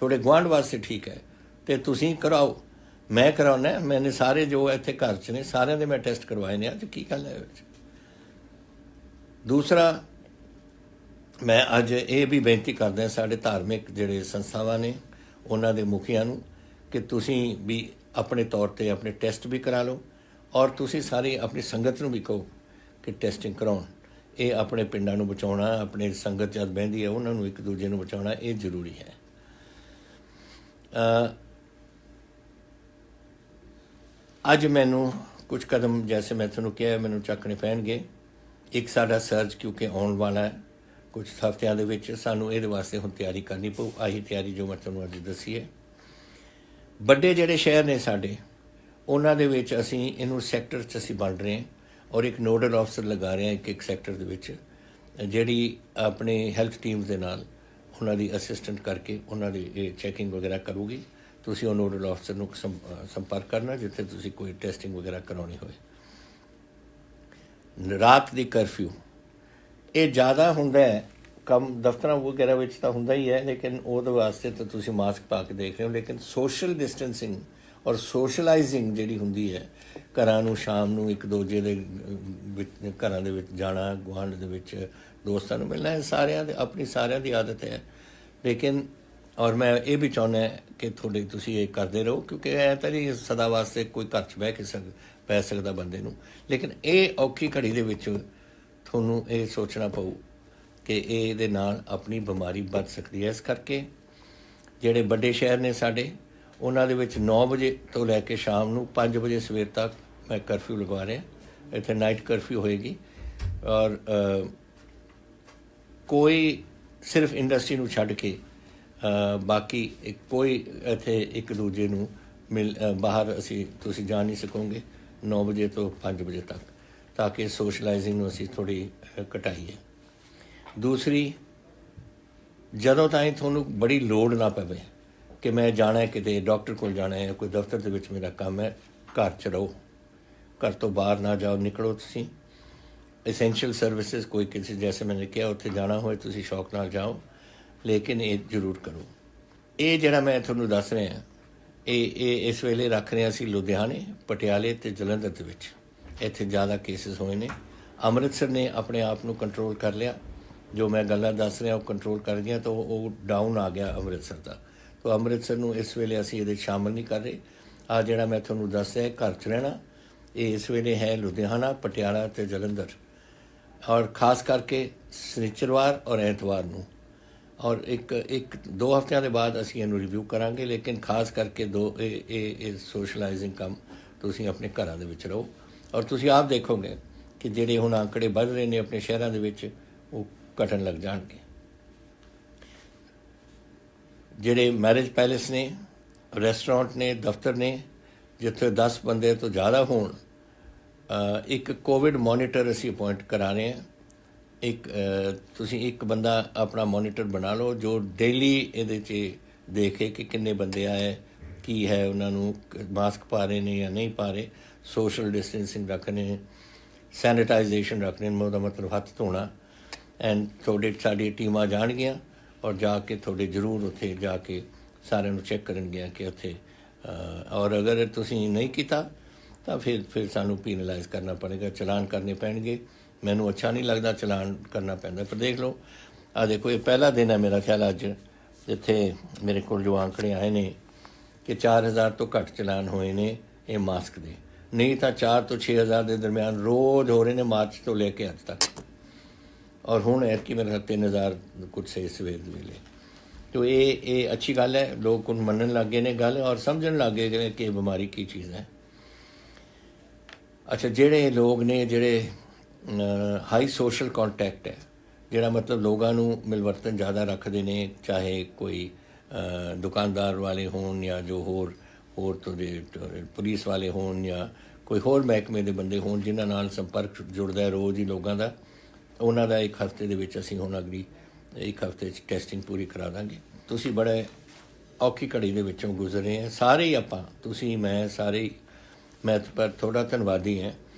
ਤੁਹਾਡੇ ਗੁਆਂਢ ਵਾਸਤੇ ਠੀਕ ਹੈ। ਅਤੇ ਤੁਸੀਂ ਕਰਾਓ। ਮੈਂ ਕਰਾਉਣਾ, ਮੈਨੇ ਸਾਰੇ ਜੋ ਇੱਥੇ ਘਰ 'ਚ ਨੇ ਸਾਰਿਆਂ ਦੇ ਮੈਂ ਟੈਸਟ ਕਰਵਾਏ ਨੇ ਅੱਜ। ਕੀ ਗੱਲ ਹੈ ਵਿੱਚ? ਦੂਸਰਾ, ਮੈਂ ਅੱਜ ਇਹ ਵੀ ਬੇਨਤੀ ਕਰਦਾ ਸਾਡੇ ਧਾਰਮਿਕ ਜਿਹੜੇ ਸੰਸਥਾਵਾਂ ਨੇ ਉਹਨਾਂ ਦੇ ਮੁਖੀਆਂ ਨੂੰ ਕਿ ਤੁਸੀਂ ਵੀ ਆਪਣੇ ਤੌਰ 'ਤੇ ਆਪਣੇ ਟੈਸਟ ਵੀ ਕਰਾ ਲਓ। ਔਰ ਤੁਸੀਂ ਸਾਰੀ ਆਪਣੀ ਸੰਗਤ ਨੂੰ ਵੀ ਕਹੋ ਕਿ ਟੈਸਟਿੰਗ ਕਰਾਉਣ। ਇਹ ਆਪਣੇ ਪਿੰਡਾਂ ਨੂੰ ਬਚਾਉਣਾ, ਆਪਣੀ ਸੰਗਤ ਜਦ ਬਹਿੰਦੀ ਹੈ ਉਹਨਾਂ ਨੂੰ ਇੱਕ ਦੂਜੇ ਨੂੰ ਬਚਾਉਣਾ, ਇਹ ਜ਼ਰੂਰੀ ਹੈ। ਅੱਜ ਮੈਨੂੰ ਕੁਝ ਕਦਮ, ਜੈਸੇ ਮੈਂ ਤੁਹਾਨੂੰ ਕਿਹਾ, ਮੈਨੂੰ ਚੱਕਣੇ ਪੈਣਗੇ। ਇੱਕ ਸਾਡਾ ਸਰਚ ਕਿਉਂਕਿ ਆਉਣ ਵਾਲਾ ਹੈ ਕੁਝ ਹਫ਼ਤਿਆਂ ਦੇ ਵਿੱਚ, ਸਾਨੂੰ ਇਹਦੇ ਵਾਸਤੇ ਹੁਣ ਤਿਆਰੀ ਕਰਨੀ ਪਊ। ਆਹੀ ਤਿਆਰੀ ਜੋ ਮੈਂ ਤੁਹਾਨੂੰ ਅੱਜ ਦੱਸੀ ਹੈ। ਵੱਡੇ ਜਿਹੜੇ ਸ਼ਹਿਰ ਨੇ ਸਾਡੇ, ਉਹਨਾਂ ਦੇ ਵਿੱਚ ਅਸੀਂ ਇਹਨੂੰ ਸੈਕਟਰ 'ਚ ਅਸੀਂ ਵੰਡ ਰਹੇ ਹਾਂ ਔਰ ਇੱਕ ਨੋਡਲ ਆਫਿਸਰ ਲਗਾ ਰਹੇ ਹਾਂ ਇੱਕ ਸੈਕਟਰ ਦੇ ਵਿੱਚ, ਜਿਹੜੀ ਆਪਣੇ ਹੈਲਥ ਟੀਮਸ ਦੇ ਨਾਲ ਉਹਨਾਂ ਦੀ ਅਸਿਸਟੈਂਟ ਕਰਕੇ ਉਹਨਾਂ ਦੀ ਇਹ ਚੈਕਿੰਗ ਵਗੈਰਾ ਕਰੂਗੀ। ਤੁਸੀਂ ਉਹ ਨੋਡਲ ਆਫਿਸਰ ਨੂੰ ਸੰਪਰਕ ਕਰਨਾ ਜਿੱਥੇ ਤੁਸੀਂ ਕੋਈ ਟੈਸਟਿੰਗ ਵਗੈਰਾ ਕਰਾਉਣੀ ਹੋਵੇ। ਰਾਤ ਦੀ ਕਰਫਿਊ ਇਹ ਜ਼ਿਆਦਾ ਹੁੰਦਾ ਹੈ ਕੰਮ ਦਫ਼ਤਰਾਂ ਵਗੈਰਾ ਵਿੱਚ ਤਾਂ ਹੁੰਦਾ ਹੀ ਹੈ, ਲੇਕਿਨ ਉਹਦੇ ਵਾਸਤੇ ਤਾਂ ਤੁਸੀਂ ਮਾਸਕ ਪਾ ਕੇ ਦੇਖ ਰਹੇ ਹੋ। ਲੇਕਿਨ ਸੋਸ਼ਲ ਡਿਸਟੈਂਸਿੰਗ ਔਰ ਸੋਸ਼ਲਾਈਜ਼ਿੰਗ ਜਿਹੜੀ ਹੁੰਦੀ ਹੈ, ਘਰਾਂ ਨੂੰ ਸ਼ਾਮ ਨੂੰ ਇੱਕ ਦੂਜੇ ਦੇ ਵਿੱਚ, ਘਰਾਂ ਦੇ ਵਿੱਚ ਜਾਣਾ, ਗੁਆਂਢ ਦੇ ਵਿੱਚ ਦੋਸਤਾਂ ਨੂੰ ਮਿਲਣਾ, ਸਾਰਿਆਂ ਦੀ ਆਦਤ ਹੈ। ਲੇਕਿਨ ਔਰ ਮੈਂ ਇਹ ਵੀ ਚਾਹੁੰਦਾ ਕਿ ਤੁਸੀਂ ਇਹ ਕਰਦੇ ਰਹੋ, ਕਿਉਂਕਿ ਇਹ ਤਾਂ ਨਹੀਂ ਸਦਾ ਵਾਸਤੇ ਕੋਈ ਘਰ 'ਚ ਬਹਿ ਕੇ ਪੈ ਸਕਦਾ ਬੰਦੇ ਨੂੰ। ਲੇਕਿਨ ਇਹ ਔਖੀ ਘੜੀ ਦੇ ਵਿੱਚ ਤੁਹਾਨੂੰ ਇਹ ਸੋਚਣਾ ਪਊ ਕਿ ਇਹਦੇ ਨਾਲ ਆਪਣੀ ਬਿਮਾਰੀ ਵੱਧ ਸਕਦੀ ਹੈ। ਇਸ ਕਰਕੇ ਜਿਹੜੇ ਵੱਡੇ ਸ਼ਹਿਰ ਨੇ ਸਾਡੇ, ਉਹਨਾਂ ਦੇ ਵਿੱਚ 9 ਵਜੇ ਤੋਂ ਲੈ ਕੇ ਸ਼ਾਮ ਨੂੰ 5 ਵਜੇ ਸਵੇਰ ਤੱਕ ਮੈਂ ਕਰਫਿਊ ਲਗਵਾ ਰਿਹਾ। ਇੱਥੇ ਨਾਈਟ ਕਰਫਿਊ ਹੋਏਗੀ। ਔਰ ਕੋਈ ਸਿਰਫ ਇੰਡਸਟਰੀ ਨੂੰ ਛੱਡ ਕੇ ਬਾਕੀ ਕੋਈ ਇੱਥੇ ਇੱਕ ਦੂਜੇ ਨੂੰ ਬਾਹਰ ਤੁਸੀਂ ਜਾ ਨਹੀਂ ਸਕੋਗੇ 9 ਵਜੇ ਤੋਂ 5 ਵਜੇ ਤੱਕ, ਤਾਂ ਕਿ ਸੋਸ਼ਲਾਈਜ਼ਿੰਗ ਨੂੰ ਅਸੀਂ ਥੋੜ੍ਹੀ ਘਟਾਈਏ। ਦੂਸਰੀ, ਜਦੋਂ ਤਾਈਂ ਤੁਹਾਨੂੰ ਬੜੀ ਲੋੜ ਨਾ ਪਵੇ ਕਿ ਮੈਂ ਜਾਣਾ ਕਿਤੇ ਡਾਕਟਰ ਕੋਲ ਜਾਣਾ ਹੈ, ਕੋਈ ਦਫ਼ਤਰ ਦੇ ਵਿੱਚ ਮੇਰਾ ਕੰਮ ਹੈ, ਘਰ 'ਚ ਰਹੋ, ਘਰ ਤੋਂ ਬਾਹਰ ਨਾ ਜਾਓ, ਨਿਕਲੋ। ਤੁਸੀਂ ਐਸੈਂਸ਼ੀਅਲ ਸਰਵਿਸਿਜ਼ ਕੋਈ ਕਿਸੇ, ਜੈਸੇ ਮੈंने ਕਿਹਾ, ਉੱਥੇ ਜਾਣਾ ਹੋਏ ਤੁਸੀਂ ਸ਼ੌਕ ਨਾਲ ਜਾਓ, ਲੇਕਿਨ ਇਹ ਜ਼ਰੂਰ ਕਰੋ। ਇਹ ਜਿਹੜਾ ਮੈਂ ਤੁਹਾਨੂੰ ਦੱਸ ਰਿਹਾ, ਇਹ ਇਸ ਵੇਲੇ ਰੱਖ ਰਹੇ ਅਸੀਂ ਲੁਧਿਆਣੇ, ਪਟਿਆਲੇ ਅਤੇ ਜਲੰਧਰ ਦੇ ਵਿੱਚ। ਇੱਥੇ ਜ਼ਿਆਦਾ ਕੇਸਿਸ ਹੋਏ ਨੇ। ਅੰਮ੍ਰਿਤਸਰ ਨੇ ਆਪਣੇ ਆਪ ਨੂੰ ਕੰਟਰੋਲ ਕਰ ਲਿਆ। ਜੋ ਮੈਂ ਗੱਲਾਂ ਦੱਸ ਰਿਹਾ ਉਹ ਕੰਟਰੋਲ ਕਰ ਗਈਆਂ, ਤਾਂ ਉਹ ਡਾਊਨ ਆ ਗਿਆ ਅੰਮ੍ਰਿਤਸਰ ਦਾ। ਤਾਂ ਅੰਮ੍ਰਿਤਸਰ ਨੂੰ ਇਸ ਵੇਲੇ ਅਸੀਂ ਇਹਦੇ ਸ਼ਾਮਲ ਨਹੀਂ ਕਰ ਰਹੇ। ਆਹ ਜਿਹੜਾ ਮੈਂ ਤੁਹਾਨੂੰ ਦੱਸ ਰਿਹਾ ਘਰ 'ਚ ਰਹਿਣਾ, ਇਹ ਇਸ ਵੇਲੇ ਹੈ ਲੁਧਿਆਣਾ, ਪਟਿਆਲਾ ਅਤੇ ਜਲੰਧਰ। ਔਰ ਖ਼ਾਸ ਕਰਕੇ ਸ਼ਨੀਚਰਵਾਰ ਔਰ ਐਤਵਾਰ ਨੂੰ। ਔਰ ਇੱਕ 2 ਹਫ਼ਤਿਆਂ ਦੇ ਬਾਅਦ ਅਸੀਂ ਇਹਨੂੰ ਰਿਵਿਊ ਕਰਾਂਗੇ। ਲੇਕਿਨ ਖ਼ਾਸ ਕਰਕੇ ਇਹ ਸੋਸ਼ਲਾਈਜ਼ਿੰਗ ਕੰਮ ਤੁਸੀਂ ਆਪਣੇ ਘਰਾਂ ਦੇ ਵਿੱਚ ਰਹੋ। ਔਰ ਤੁਸੀਂ ਆਪ ਦੇਖੋਗੇ ਕਿ ਜਿਹੜੇ ਹੁਣ ਆંકੜੇ ਵੱਧ ਰਹੇ ਨੇ ਆਪਣੇ ਸ਼ਹਿਰਾਂ ਦੇ ਵਿੱਚ, ਉਹ ਘਟਣ ਲੱਗ ਜਾਣਗੇ। ਜਿਹੜੇ ਮੈਰਿਜ ਪੈਲੇਸ ਨੇ, ਰੈਸਟੋਰੈਂਟ ਨੇ, ਦਫ਼ਤਰ ਨੇ, ਜਿੱਥੇ 10 ਬੰਦੇ ਤੋਂ ਜ਼ਿਆਦਾ ਹੋਣ, ਇੱਕ ਕੋਵਿਡ ਮੋਨੀਟਰ ਅਸੀਂ ਅਪੁਆਇੰਟ ਕਰਾ ਰਹੇ ਹਾਂ। ਤੁਸੀਂ ਇੱਕ ਬੰਦਾ ਆਪਣਾ ਮੋਨੀਟਰ ਬਣਾ ਲਓ ਜੋ ਡੇਲੀ ਇਹਦੇ 'ਚ ਦੇਖੇ ਕਿ ਕਿੰਨੇ ਬੰਦੇ ਆਏ, ਕੀ ਹੈ, ਉਹਨਾਂ ਨੂੰ ਮਾਸਕ ਪਾ ਰਹੇ ਨੇ ਜਾਂ ਨਹੀਂ ਪਾ ਰਹੇ, ਸੋਸ਼ਲ ਡਿਸਟੈਂਸਿੰਗ ਰੱਖਣੇ, ਸੈਨੀਟਾਈਜੇਸ਼ਨ ਰੱਖਣੇ, ਉਹਦਾ ਮਤਲਬ ਹੱਥ ਧੋਣਾ। ਐਂਡ ਸਾਡੀ ਟੀਮਾਂ ਜਾਣਗੀਆਂ ਔਰ ਜਾ ਕੇ ਜ਼ਰੂਰ ਉੱਥੇ ਜਾ ਕੇ ਸਾਰਿਆਂ ਨੂੰ ਚੈੱਕ ਕਰਨਗੀਆਂ ਕਿ ਉੱਥੇ, ਔਰ ਅਗਰ ਤੁਸੀਂ ਨਹੀਂ ਕੀਤਾ ਤਾਂ ਫਿਰ ਸਾਨੂੰ ਪੀਨਲਾਈਜ਼ ਕਰਨਾ ਪੜੇਗਾ, ਚਲਾਨ ਕਰਨੇ ਪੈਣਗੇ। ਮੈਨੂੰ ਅੱਛਾ ਨਹੀਂ ਲੱਗਦਾ ਚਲਾਨ ਕਰਨਾ ਪੈਂਦਾ, ਪਰ ਦੇਖ ਲਓ। ਦੇਖੋ, ਇਹ ਪਹਿਲਾ ਦਿਨ ਹੈ ਮੇਰਾ ਖਿਆਲ ਅੱਜ, ਜਿੱਥੇ ਮੇਰੇ ਕੋਲ ਜੋ ਆંકੜੇ ਆਏ ਨੇ ਕਿ 4000 ਤੋਂ ਘੱਟ ਚਲਾਨ ਹੋਏ ਨੇ ਇਹ ਮਾਸਕ ਦੇ। ਨਹੀਂ ਤਾਂ 4 ਤੋਂ 6000 ਦੇ ਦਰਮਿਆਨ ਰੋਜ਼ ਹੋ ਰਹੇ ਨੇ, ਮਾਰਚ ਤੋਂ ਲੈ ਕੇ ਅੱਜ ਤੱਕ। और हुण ऐतकी मेरे 3000 कुछ से सवेर वेले। तो ये अच्छी गल है, लोग हुण मनन लग गए ने गल और समझण लग गए कि बीमारी की चीज़ है। अच्छा, ਜਿਹੜੇ ਲੋਕ ਨੇ ਜਿਹੜੇ ਹਾਈ ਸੋਸ਼ਲ ਕੰਟੈਕਟ ਹੈ, ਜਿਹੜਾ ਮਤਲਬ ਲੋਕਾਂ ਨੂੰ ਮਿਲਵਰਤਨ ਜ਼ਿਆਦਾ ਰੱਖਦੇ ਨੇ, ਚਾਹੇ ਕੋਈ ਦੁਕਾਨਦਾਰ ਵਾਲੇ ਹੋਣ ਜਾਂ ਜੋ ਹੋਰ ਤੋਂ ਪੁਲਿਸ ਵਾਲੇ ਹੋਣ ਜਾਂ ਕੋਈ ਹੋਰ ਮਹਿਕਮੇ ਦੇ ਬੰਦੇ ਹੋਣ ਜਿਨ੍ਹਾਂ ਨਾਲ ਸੰਪਰਕ ਜੁੜਦਾ ਰੋਜ਼ ਹੀ ਲੋਕਾਂ ਦਾ, ਉਹਨਾਂ ਦਾ ਇੱਕ ਹਫ਼ਤੇ ਦੇ ਵਿੱਚ ਅਸੀਂ ਹੁਣ ਅਗਲੀ ਇੱਕ ਹਫ਼ਤੇ 'ਚ ਟੈਸਟਿੰਗ ਪੂਰੀ ਕਰਾ ਦਾਂਗੇ। ਤੁਸੀਂ ਬੜੇ ਔਖੀ ਘੜੀ ਦੇ ਵਿੱਚੋਂ ਗੁਜ਼ਰੇ ਹੈ ਸਾਰੇ ਹੀ, ਆਪਾਂ ਤੁਸੀਂ ਮੈਂ ਸਾਰੇ ਹੀ। ਮੈਂ ਪਰ ਥੋੜ੍ਹਾ ਧੰਨਵਾਦੀ ਹਾਂ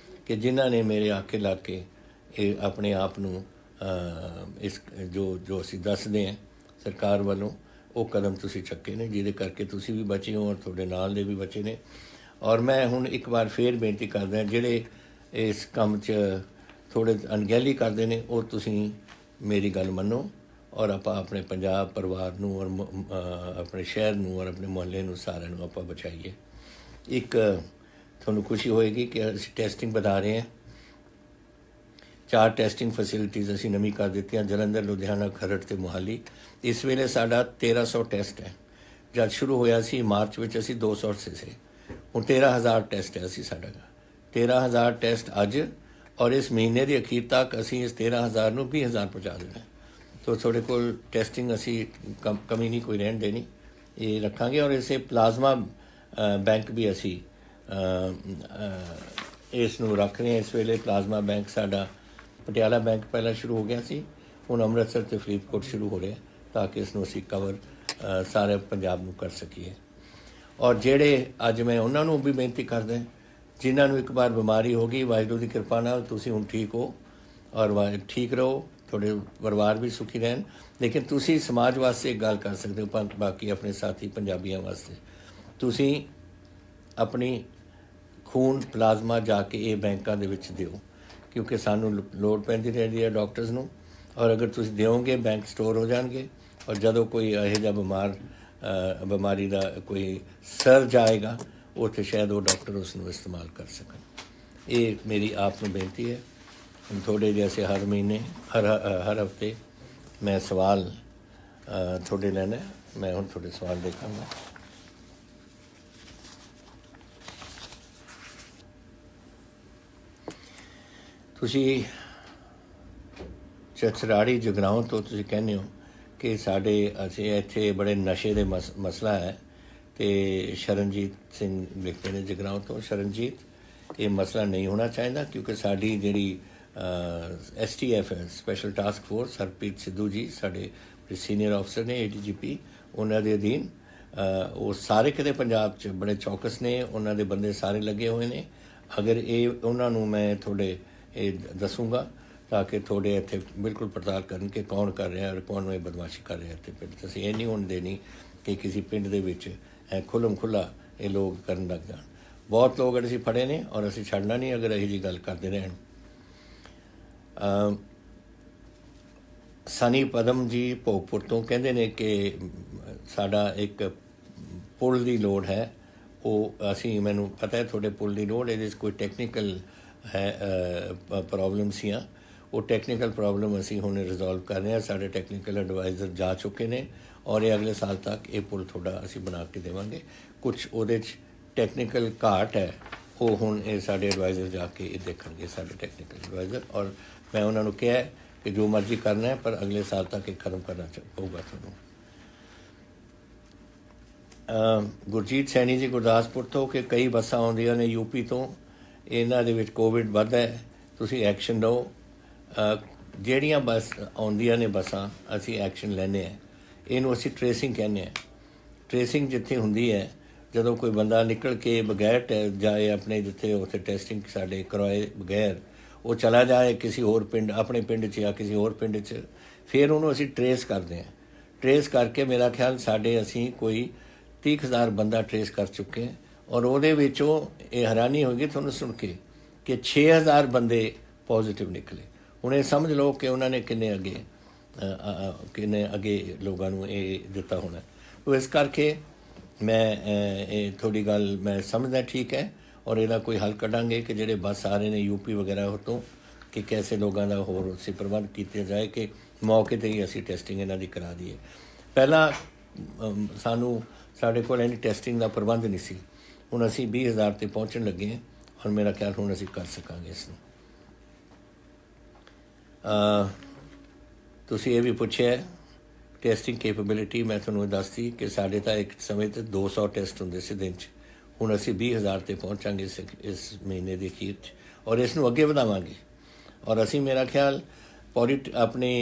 ਕਿ ਜਿਨ੍ਹਾਂ ਨੇ ਮੇਰੇ ਆਖੇ ਲਾ ਕੇ ਇਹ ਆਪਣੇ ਆਪ ਨੂੰ ਇਸ ਜੋ ਅਸੀਂ ਦੱਸਦੇ ਹਾਂ ਸਰਕਾਰ ਵੱਲੋਂ ਉਹ ਕਦਮ ਤੁਸੀਂ ਚੱਕੇ ਨੇ, ਜਿਹਦੇ ਕਰਕੇ ਤੁਸੀਂ ਵੀ ਬਚੇ ਹੋ ਔਰ ਤੁਹਾਡੇ ਨਾਲ ਦੇ ਵੀ ਬਚੇ ਨੇ। ਔਰ ਮੈਂ ਹੁਣ ਇੱਕ ਵਾਰ ਫੇਰ ਬੇਨਤੀ ਕਰਦਾ, ਜਿਹੜੇ ਇਸ ਕੰਮ 'ਚ ਥੋੜ੍ਹੇ ਅਣਗਹਿਲੀ ਕਰਦੇ ਨੇ ਉਹ ਤੁਸੀਂ ਮੇਰੀ ਗੱਲ ਮੰਨੋ ਔਰ ਆਪਾਂ ਆਪਣੇ ਪੰਜਾਬ ਪਰਿਵਾਰ ਨੂੰ ਔਰ ਆਪਣੇ ਸ਼ਹਿਰ ਨੂੰ ਔਰ ਆਪਣੇ ਮੁਹੱਲੇ ਨੂੰ ਸਾਰਿਆਂ ਨੂੰ ਆਪਾਂ ਬਚਾਈਏ। ਇੱਕ ਤੁਹਾਨੂੰ ਖੁਸ਼ੀ ਹੋਏਗੀ ਕਿ ਅਸੀਂ ਟੈਸਟਿੰਗ ਵਧਾ ਰਹੇ ਹਾਂ। 4 ਟੈਸਟਿੰਗ ਫੈਸਿਲਿਟੀਜ਼ ਅਸੀਂ ਨਵੀਂ ਕਰ ਦਿੱਤੀਆਂ, ਜਲੰਧਰ, ਲੁਧਿਆਣਾ, ਖਰੜ ਅਤੇ ਮੋਹਾਲੀ। ਇਸ ਵੇਲੇ ਸਾਡਾ 1300 ਟੈਸਟ ਹੈ। ਜਦ ਸ਼ੁਰੂ ਹੋਇਆ ਸੀ ਮਾਰਚ ਵਿੱਚ ਅਸੀਂ 200 ਸੀ, ਹੁਣ 13000 ਟੈਸਟ ਹੈ ਅਸੀਂ ਸਾਡਾ 13000 ਟੈਸਟ ਅੱਜ, ਔਰ ਇਸ ਮਹੀਨੇ ਦੀ ਅਖੀਰ ਤੱਕ ਅਸੀਂ ਇਸ 13000 ਨੂੰ 20000 ਪਹੁੰਚਾ ਦੇਣਾ। ਤੋ ਤੁਹਾਡੇ ਕੋਲ ਟੈਸਟਿੰਗ ਅਸੀਂ ਕਮੀ ਨਹੀਂ ਕੋਈ ਰਹਿਣ ਦੇਣੀ, ਇਹ ਰੱਖਾਂਗੇ। ਔਰ ਇਸੇ ਪਲਾਜ਼ਮਾ ਬੈਂਕ ਵੀ ਅਸੀਂ ਇਸ ਨੂੰ ਰੱਖ ਰਹੇ ਹਾਂ। ਇਸ ਵੇਲੇ ਪਲਾਜ਼ਮਾ ਬੈਂਕ ਸਾਡਾ ਪਟਿਆਲਾ ਬੈਂਕ ਪਹਿਲਾਂ ਸ਼ੁਰੂ ਹੋ ਗਿਆ ਸੀ, ਹੁਣ ਅੰਮ੍ਰਿਤਸਰ ਅਤੇ ਫਰੀਦਕੋਟ ਸ਼ੁਰੂ ਹੋ ਰਿਹਾ, ਤਾਂ ਕਿ ਇਸ ਨੂੰ ਅਸੀਂ ਕਵਰ ਸਾਰੇ ਪੰਜਾਬ ਨੂੰ ਕਰ ਸਕੀਏ। ਔਰ ਜਿਹੜੇ ਅੱਜ ਮੈਂ ਉਹਨਾਂ ਨੂੰ ਵੀ ਬੇਨਤੀ ਕਰਦਾ ਜਿਨ੍ਹਾਂ ਨੂੰ ਇੱਕ ਵਾਰ ਬਿਮਾਰੀ ਹੋ ਗਈ, ਵਾਹਿਗੁਰੂ ਦੀ ਕਿਰਪਾ ਨਾਲ ਤੁਸੀਂ ਹੁਣ ਠੀਕ ਹੋ ਔਰ ਠੀਕ ਰਹੋ, ਤੁਹਾਡੇ ਪਰਿਵਾਰ ਵੀ ਸੁਖੀ ਰਹਿਣ। ਲੇਕਿਨ ਤੁਸੀਂ ਸਮਾਜ ਵਾਸਤੇ ਇੱਕ ਗੱਲ ਕਰ ਸਕਦੇ ਹੋ, ਬਾਕੀ ਆਪਣੇ ਸਾਥੀ ਪੰਜਾਬੀਆਂ ਵਾਸਤੇ ਤੁਸੀਂ ਆਪਣੀ ਖੂਨ ਪਲਾਜ਼ਮਾ ਜਾ ਕੇ ਇਹ ਬੈਂਕਾਂ ਦੇ ਵਿੱਚ ਦਿਓ, ਕਿਉਂਕਿ ਸਾਨੂੰ ਲੋੜ ਪੈਂਦੀ ਰਹਿੰਦੀ ਹੈ ਡਾਕਟਰਸ ਨੂੰ। ਔਰ ਅਗਰ ਤੁਸੀਂ ਦਿਓਗੇ ਬੈਂਕ ਸਟੋਰ ਹੋ ਜਾਣਗੇ, ਔਰ ਜਦੋਂ ਕੋਈ ਇਹੋ ਜਿਹਾ ਬਿਮਾਰੀ ਦਾ ਕੋਈ ਸਰਜ ਆਏਗਾ ਉੱਥੇ ਸ਼ਾਇਦ ਉਹ ਡਾਕਟਰ ਉਸ ਨੂੰ ਇਸਤੇਮਾਲ ਕਰ ਸਕਣ। ਇਹ ਮੇਰੀ ਆਪ ਨੂੰ ਬੇਨਤੀ ਹੈ। ਹੁਣ ਤੁਹਾਡੇ ਜੈਸੇ ਹਰ ਮਹੀਨੇ ਹਰ ਹਫ਼ਤੇ ਮੈਂ ਸਵਾਲ ਤੁਹਾਡੇ ਲੈਣਾ, ਮੈਂ ਹੁਣ ਤੁਹਾਡੇ ਸਵਾਲ ਦੇਖਾਂਗਾ। ਤੁਸੀਂ ਚਚਰਾੜੀ ਜਗਰਾਓਂ ਤੋਂ ਤੁਸੀਂ ਕਹਿੰਦੇ ਹੋ ਕਿ ਅਸੀਂ ਇੱਥੇ ਬੜੇ ਨਸ਼ੇ ਦੇ ਮਸਲਾ ਹੈ, ਅਤੇ ਸ਼ਰਨਜੀਤ ਸਿੰਘ ਲਿਖਦੇ ਨੇ ਜਗਰਾਓਂ ਤੋਂ। ਸ਼ਰਨਜੀਤ, ਇਹ ਮਸਲਾ ਨਹੀਂ ਹੋਣਾ ਚਾਹੀਦਾ, ਕਿਉਂਕਿ ਸਾਡੀ ਜਿਹੜੀ STF ਹੈ, special task force, Harpreet Sidhu ji ਸਾਡੇ ਸੀਨੀਅਰ ਅਫਸਰ ਨੇ ADGP, ਉਹਨਾਂ ਦੇ ਅਧੀਨ ਉਹ ਸਾਰੇ ਕਿਤੇ ਪੰਜਾਬ 'ਚ ਬੜੇ ਚੌਕਸ ਨੇ, ਉਹਨਾਂ ਦੇ ਬੰਦੇ ਸਾਰੇ ਲੱਗੇ ਹੋਏ ਨੇ। ਅਗਰ ਇਹ ਉਹਨਾਂ ਨੂੰ ਮੈਂ ਤੁਹਾਡੇ ਇਹ ਦੱਸੂਗਾ ਤਾਂ ਕਿ ਤੁਹਾਡੇ ਇੱਥੇ ਬਿਲਕੁਲ ਪੜਤਾਲ ਕਰਨ ਕਿ ਕੌਣ ਕਰ ਰਿਹਾ ਔਰ ਕੌਣ ਇਹ ਬਦਮਾਸ਼ੀ ਕਰ ਰਿਹਾ ਇੱਥੇ ਪਿੰਡ 'ਚ। ਅਸੀਂ ਇਹ ਨਹੀਂ ਹੋਣ ਦੇਣੀ ਕਿ ਕਿਸੇ ਪਿੰਡ ਦੇ ਵਿੱਚ ਖੁੱਲ੍ਹਮ ਖੁੱਲ੍ਹਾ ਇਹ ਲੋਕ ਕਰਨ ਲੱਗ ਜਾਣ। ਬਹੁਤ ਲੋਕ ਅਸੀਂ ਫੜੇ ਨੇ ਔਰ ਅਸੀਂ ਛੱਡਣਾ ਨਹੀਂ ਅਗਰ ਇਹੋ ਜਿਹੀ ਗੱਲ ਕਰਦੇ ਰਹਿਣ। ਸਨੀ ਪਦਮ ਜੀ ਭੋਗਪੁਰ ਤੋਂ ਕਹਿੰਦੇ ਨੇ ਕਿ ਸਾਡਾ ਇੱਕ ਪੁਲ ਦੀ ਲੋੜ ਹੈ। ਉਹ ਮੈਨੂੰ ਪਤਾ ਹੈ ਤੁਹਾਡੇ ਪੁਲ ਦੀ ਲੋੜ, ਇਹਦੇ 'ਚ ਕੋਈ ਟੈਕਨੀਕਲ ਹੈ ਪ੍ਰੋਬਲਮ ਸੀਆਂ, ਉਹ ਟੈਕਨੀਕਲ ਪ੍ਰੋਬਲਮ ਅਸੀਂ ਹੁਣ ਰਿਜ਼ੋਲਵ ਕਰ ਰਹੇ ਹਾਂ। ਸਾਡੇ ਟੈਕਨੀਕਲ ਐਡਵਾਈਜ਼ਰ ਜਾ ਚੁੱਕੇ ਨੇ ਔਰ ਇਹ ਅਗਲੇ ਸਾਲ ਤੱਕ ਇਹ ਪੁਲ ਤੁਹਾਡਾ ਅਸੀਂ ਬਣਾ ਕੇ ਦੇਵਾਂਗੇ। ਕੁਛ ਉਹਦੇ 'ਚ ਟੈਕਨੀਕਲ ਘਾਟ ਹੈ, ਉਹ ਹੁਣ ਇਹ ਸਾਡੇ ਐਡਵਾਈਜ਼ਰ ਜਾ ਕੇ ਇਹ ਦੇਖਣਗੇ, ਸਾਡੇ ਟੈਕਨੀਕਲ ਐਡਵਾਈਜ਼ਰ। ਔਰ ਮੈਂ ਉਹਨਾਂ ਨੂੰ ਕਿਹਾ ਕਿ ਜੋ ਮਰਜ਼ੀ ਕਰਨਾ ਹੈ ਪਰ ਅਗਲੇ ਸਾਲ ਤੱਕ ਇਹ ਖਤਮ ਕਰਨਾ ਪਊਗਾ ਤੁਹਾਨੂੰ। ਗੁਰਜੀਤ ਸੈਣੀ ਜੀ ਗੁਰਦਾਸਪੁਰ ਤੋਂ ਕਿ ਕਈ ਬੱਸਾਂ ਆਉਂਦੀਆਂ ਨੇ UP ਤੋਂ, ਇਹਨਾਂ ਦੇ ਵਿੱਚ ਕੋਵਿਡ ਵੱਧਦਾ ਹੈ, ਤੁਸੀਂ ਐਕਸ਼ਨ ਲਓ। ਜਿਹੜੀਆਂ ਬੱਸ ਆਉਂਦੀਆਂ ਨੇ ਬੱਸਾਂ ਅਸੀਂ ਐਕਸ਼ਨ ਲੈਂਦੇ ਹਾਂ, ਇਹਨੂੰ ਅਸੀਂ ਟਰੇਸਿੰਗ ਕਹਿੰਦੇ ਹਾਂ। ਟਰੇਸਿੰਗ ਜਿੱਥੇ ਹੁੰਦੀ ਹੈ, ਜਦੋਂ ਕੋਈ ਬੰਦਾ ਨਿਕਲ ਕੇ ਬਗੈਰ ਜਾਏ ਆਪਣੇ ਜਿੱਥੇ ਉੱਥੇ ਟੈਸਟਿੰਗ ਸਾਡੇ ਕਰਵਾਏ ਬਗੈਰ ਉਹ ਚਲਾ ਜਾਏ ਕਿਸੇ ਹੋਰ ਪਿੰਡ, ਆਪਣੇ ਪਿੰਡ 'ਚ ਜਾਂ ਕਿਸੇ ਹੋਰ ਪਿੰਡ 'ਚ, ਫਿਰ ਉਹਨੂੰ ਅਸੀਂ ਟਰੇਸ ਕਰਦੇ ਹਾਂ। ਟਰੇਸ ਕਰਕੇ ਮੇਰਾ ਖਿਆਲ ਅਸੀਂ ਕੋਈ 30,000 ਬੰਦਾ ਟਰੇਸ ਕਰ ਚੁੱਕੇ ਹਾਂ। ਔਰ ਉਹਦੇ ਵਿੱਚੋਂ ਇਹ ਹੈਰਾਨੀ ਹੋਏਗੀ ਤੁਹਾਨੂੰ ਸੁਣ ਕੇ ਕਿ 6000 ਬੰਦੇ ਪੋਜ਼ੀਟਿਵ ਨਿਕਲੇ। ਹੁਣ ਇਹ ਸਮਝ ਲਓ ਕਿ ਉਹਨਾਂ ਨੇ ਕਿੰਨੇ ਅੱਗੇ ਲੋਕਾਂ ਨੂੰ ਇਹ ਦਿੱਤਾ ਹੋਣਾ। ਤੋ ਇਸ ਕਰਕੇ ਮੈਂ ਇਹ ਤੁਹਾਡੀ ਗੱਲ ਮੈਂ ਸਮਝਦਾ ਠੀਕ ਹੈ ਔਰ ਇਹਦਾ ਕੋਈ ਹੱਲ ਕੱਢਾਂਗੇ ਕਿ ਜਿਹੜੇ ਬੱਸ ਆ ਰਹੇ ਨੇ UP ਵਗੈਰਾ ਉਹ ਤੋਂ कि कैसे लोगों का होर उसे प्रबंध किया जाए कि मौके पर ही असी टेस्टिंग इन्हां दी करा दीए। पहला सानू साढ़े कोल इन्नी टेस्टिंग का प्रबंध नहीं सी, हुण असी 20,000 ते पहुँचण लगे हैं और मेरा ख्याल हुण असी कर सकांगे इसनूं। तुसीं ये भी पुछिआ टेस्टिंग कैपेबिलिटी, मैं तुहानूं दसदी कि साढ़े तां एक समय ते 200 टेस्ट हुंदे सी दिन च, हुण असी 20,000 ते पहुँचांगे इस महीने के अखीर च और इसनूं अगे वधावांगे। और असी मेरा ख्याल अपनी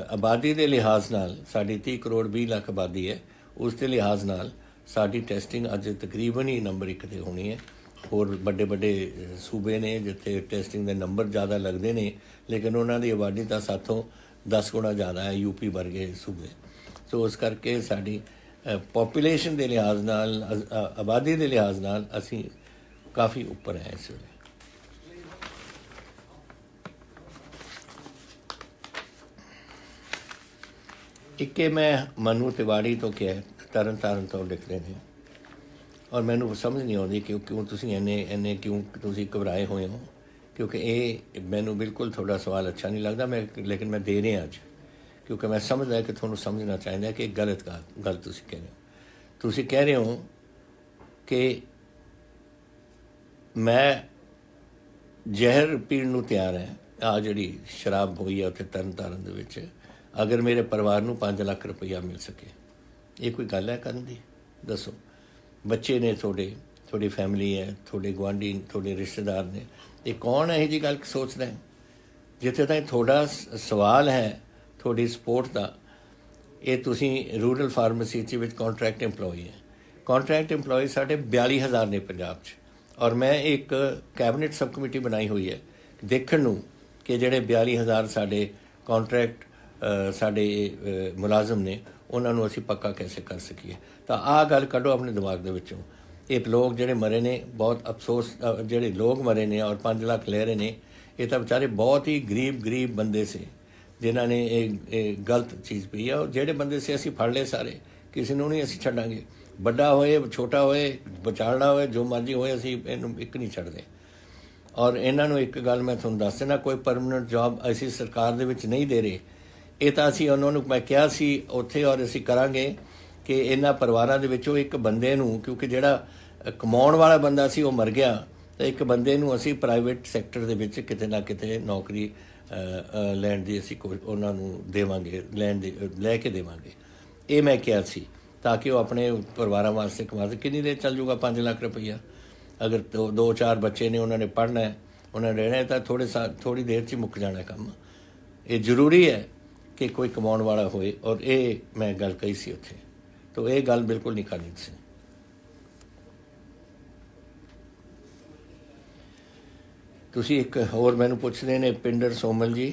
आबादी के लिहाज नाल साड़ी 30 करोड़ 20 लाख आबादी है, उसके लिहाज नाल साड़ी टेस्टिंग अज तकरीबन ही नंबर 1 ते होनी है। होर बड़े बड़े सूबे ने जिथे टेस्टिंग के नंबर ज़्यादा लगते हैं लेकिन उन्होंने आबादी तो साथों 10 गुणा ज़्यादा है, यूपी वर्गे सूबे। तो उस करके साड़ी पॉपूलेशन के लिहाज नाल आबादी के लिहाज नाल असी काफ़ी उपर हैं इस वे। एक मैं मनु तिवाड़ी तो क्या तरन तारण तो लिखते हैं और मैनू समझ नहीं आती कि क्यों तुम इन्ने क्यों तुम घबराए हुए हो, क्योंकि ये मैनू बिल्कुल थोड़ा सवाल अच्छा नहीं लगता। मैं लेकिन मैं दे रहा अज क्योंकि मैं समझदा कि थोड़ा समझना चाहिए कि गलत गल तुम कह रहे हो। तुम कह रहे हो कि मैं जहर पीण नूं तैयार है, आ जी शराब हुई है उत्थे तरन तारण दे विच, अगर मेरे परिवार नूं 5 लाख रुपया मिल सके। ये कोई गल है करन दी? दसो। बच्चे ने थोड़ी फैमिली है, थोड़े गुआढ़ी, थोड़े रिश्तेदार ने, ये कौन है जी गल सोचता है? जिथे तक थोड़ा सवाल है थोड़ी सपोर्ट का, ये तुसी रूरल फार्मेसी विच कॉन्ट्रैक्ट एम्पलॉय है। कॉन्ट्रैक्ट एम्पलॉय साढ़े 42,000 ने पंजाब च, और मैं एक कैबिनेट सब कमेटी बनाई हुई है देखण नूं कि जिहड़े 42,000 साढ़े कॉन्ट्रैक्ट साढ़े मुलाजम ने उन्होंने असी पक्का कैसे कर सकीए। तो आ गल कढ़ो अपने दिमाग दे विचों। एक लोग जिहड़े मरे ने, बहुत अफसोस जिहड़े लोग मरे ने और 5 लाख ले रहे ने, ये तो बेचारे बहुत ही गरीब बंदे से जिन्हों ने एक गलत चीज़ पी है। और जिहड़े बंदे से असी फड़ ले सारे, किसी नूं नहीं असी छड्डांगे, बड़ा होए छोटा होए बचालना होए जो मर्जी होए, असी इहनूं एक नहीं छड्डदे। और इन्हों एक गल मैं तुहानूं दस देना, कोई परमानेंट जॉब असी सरकार दे विच नहीं दे रहे। ये तो असी उन्होंने मैं कहा सी उत्थे और असी करांगे कि इन्हां परिवारां दे विचों एक बंदे नूं, क्योंकि जिहड़ा कमाउण वाला बंदा सी वो मर गया, तो एक बंदे नूं असी प्राइवेट सैक्टर दे विच किते ना किते नौकरी लैण दी असी उन्हां नूं देवांगे, लैके देवांगे। ये मैं कहा सी ताकि वो अपने परिवारां वास्ते कमा सके। कितनी देर चल जूगा 5 लाख रुपया? अगर 2-4 बच्चे ने उन्होंने पढ़ना है, उन्होंने रहना है, तो थोड़ी देर च ही मुक जाना काम। ये जरूरी है कि कोई कमाउण वाला होए, और ये मैं गल कही सी उत्थे, तो ये गल बिल्कुल नहीं करनी सी। तुसी एक होर मैनूं पुछदे ने पिंडर सोमल जी,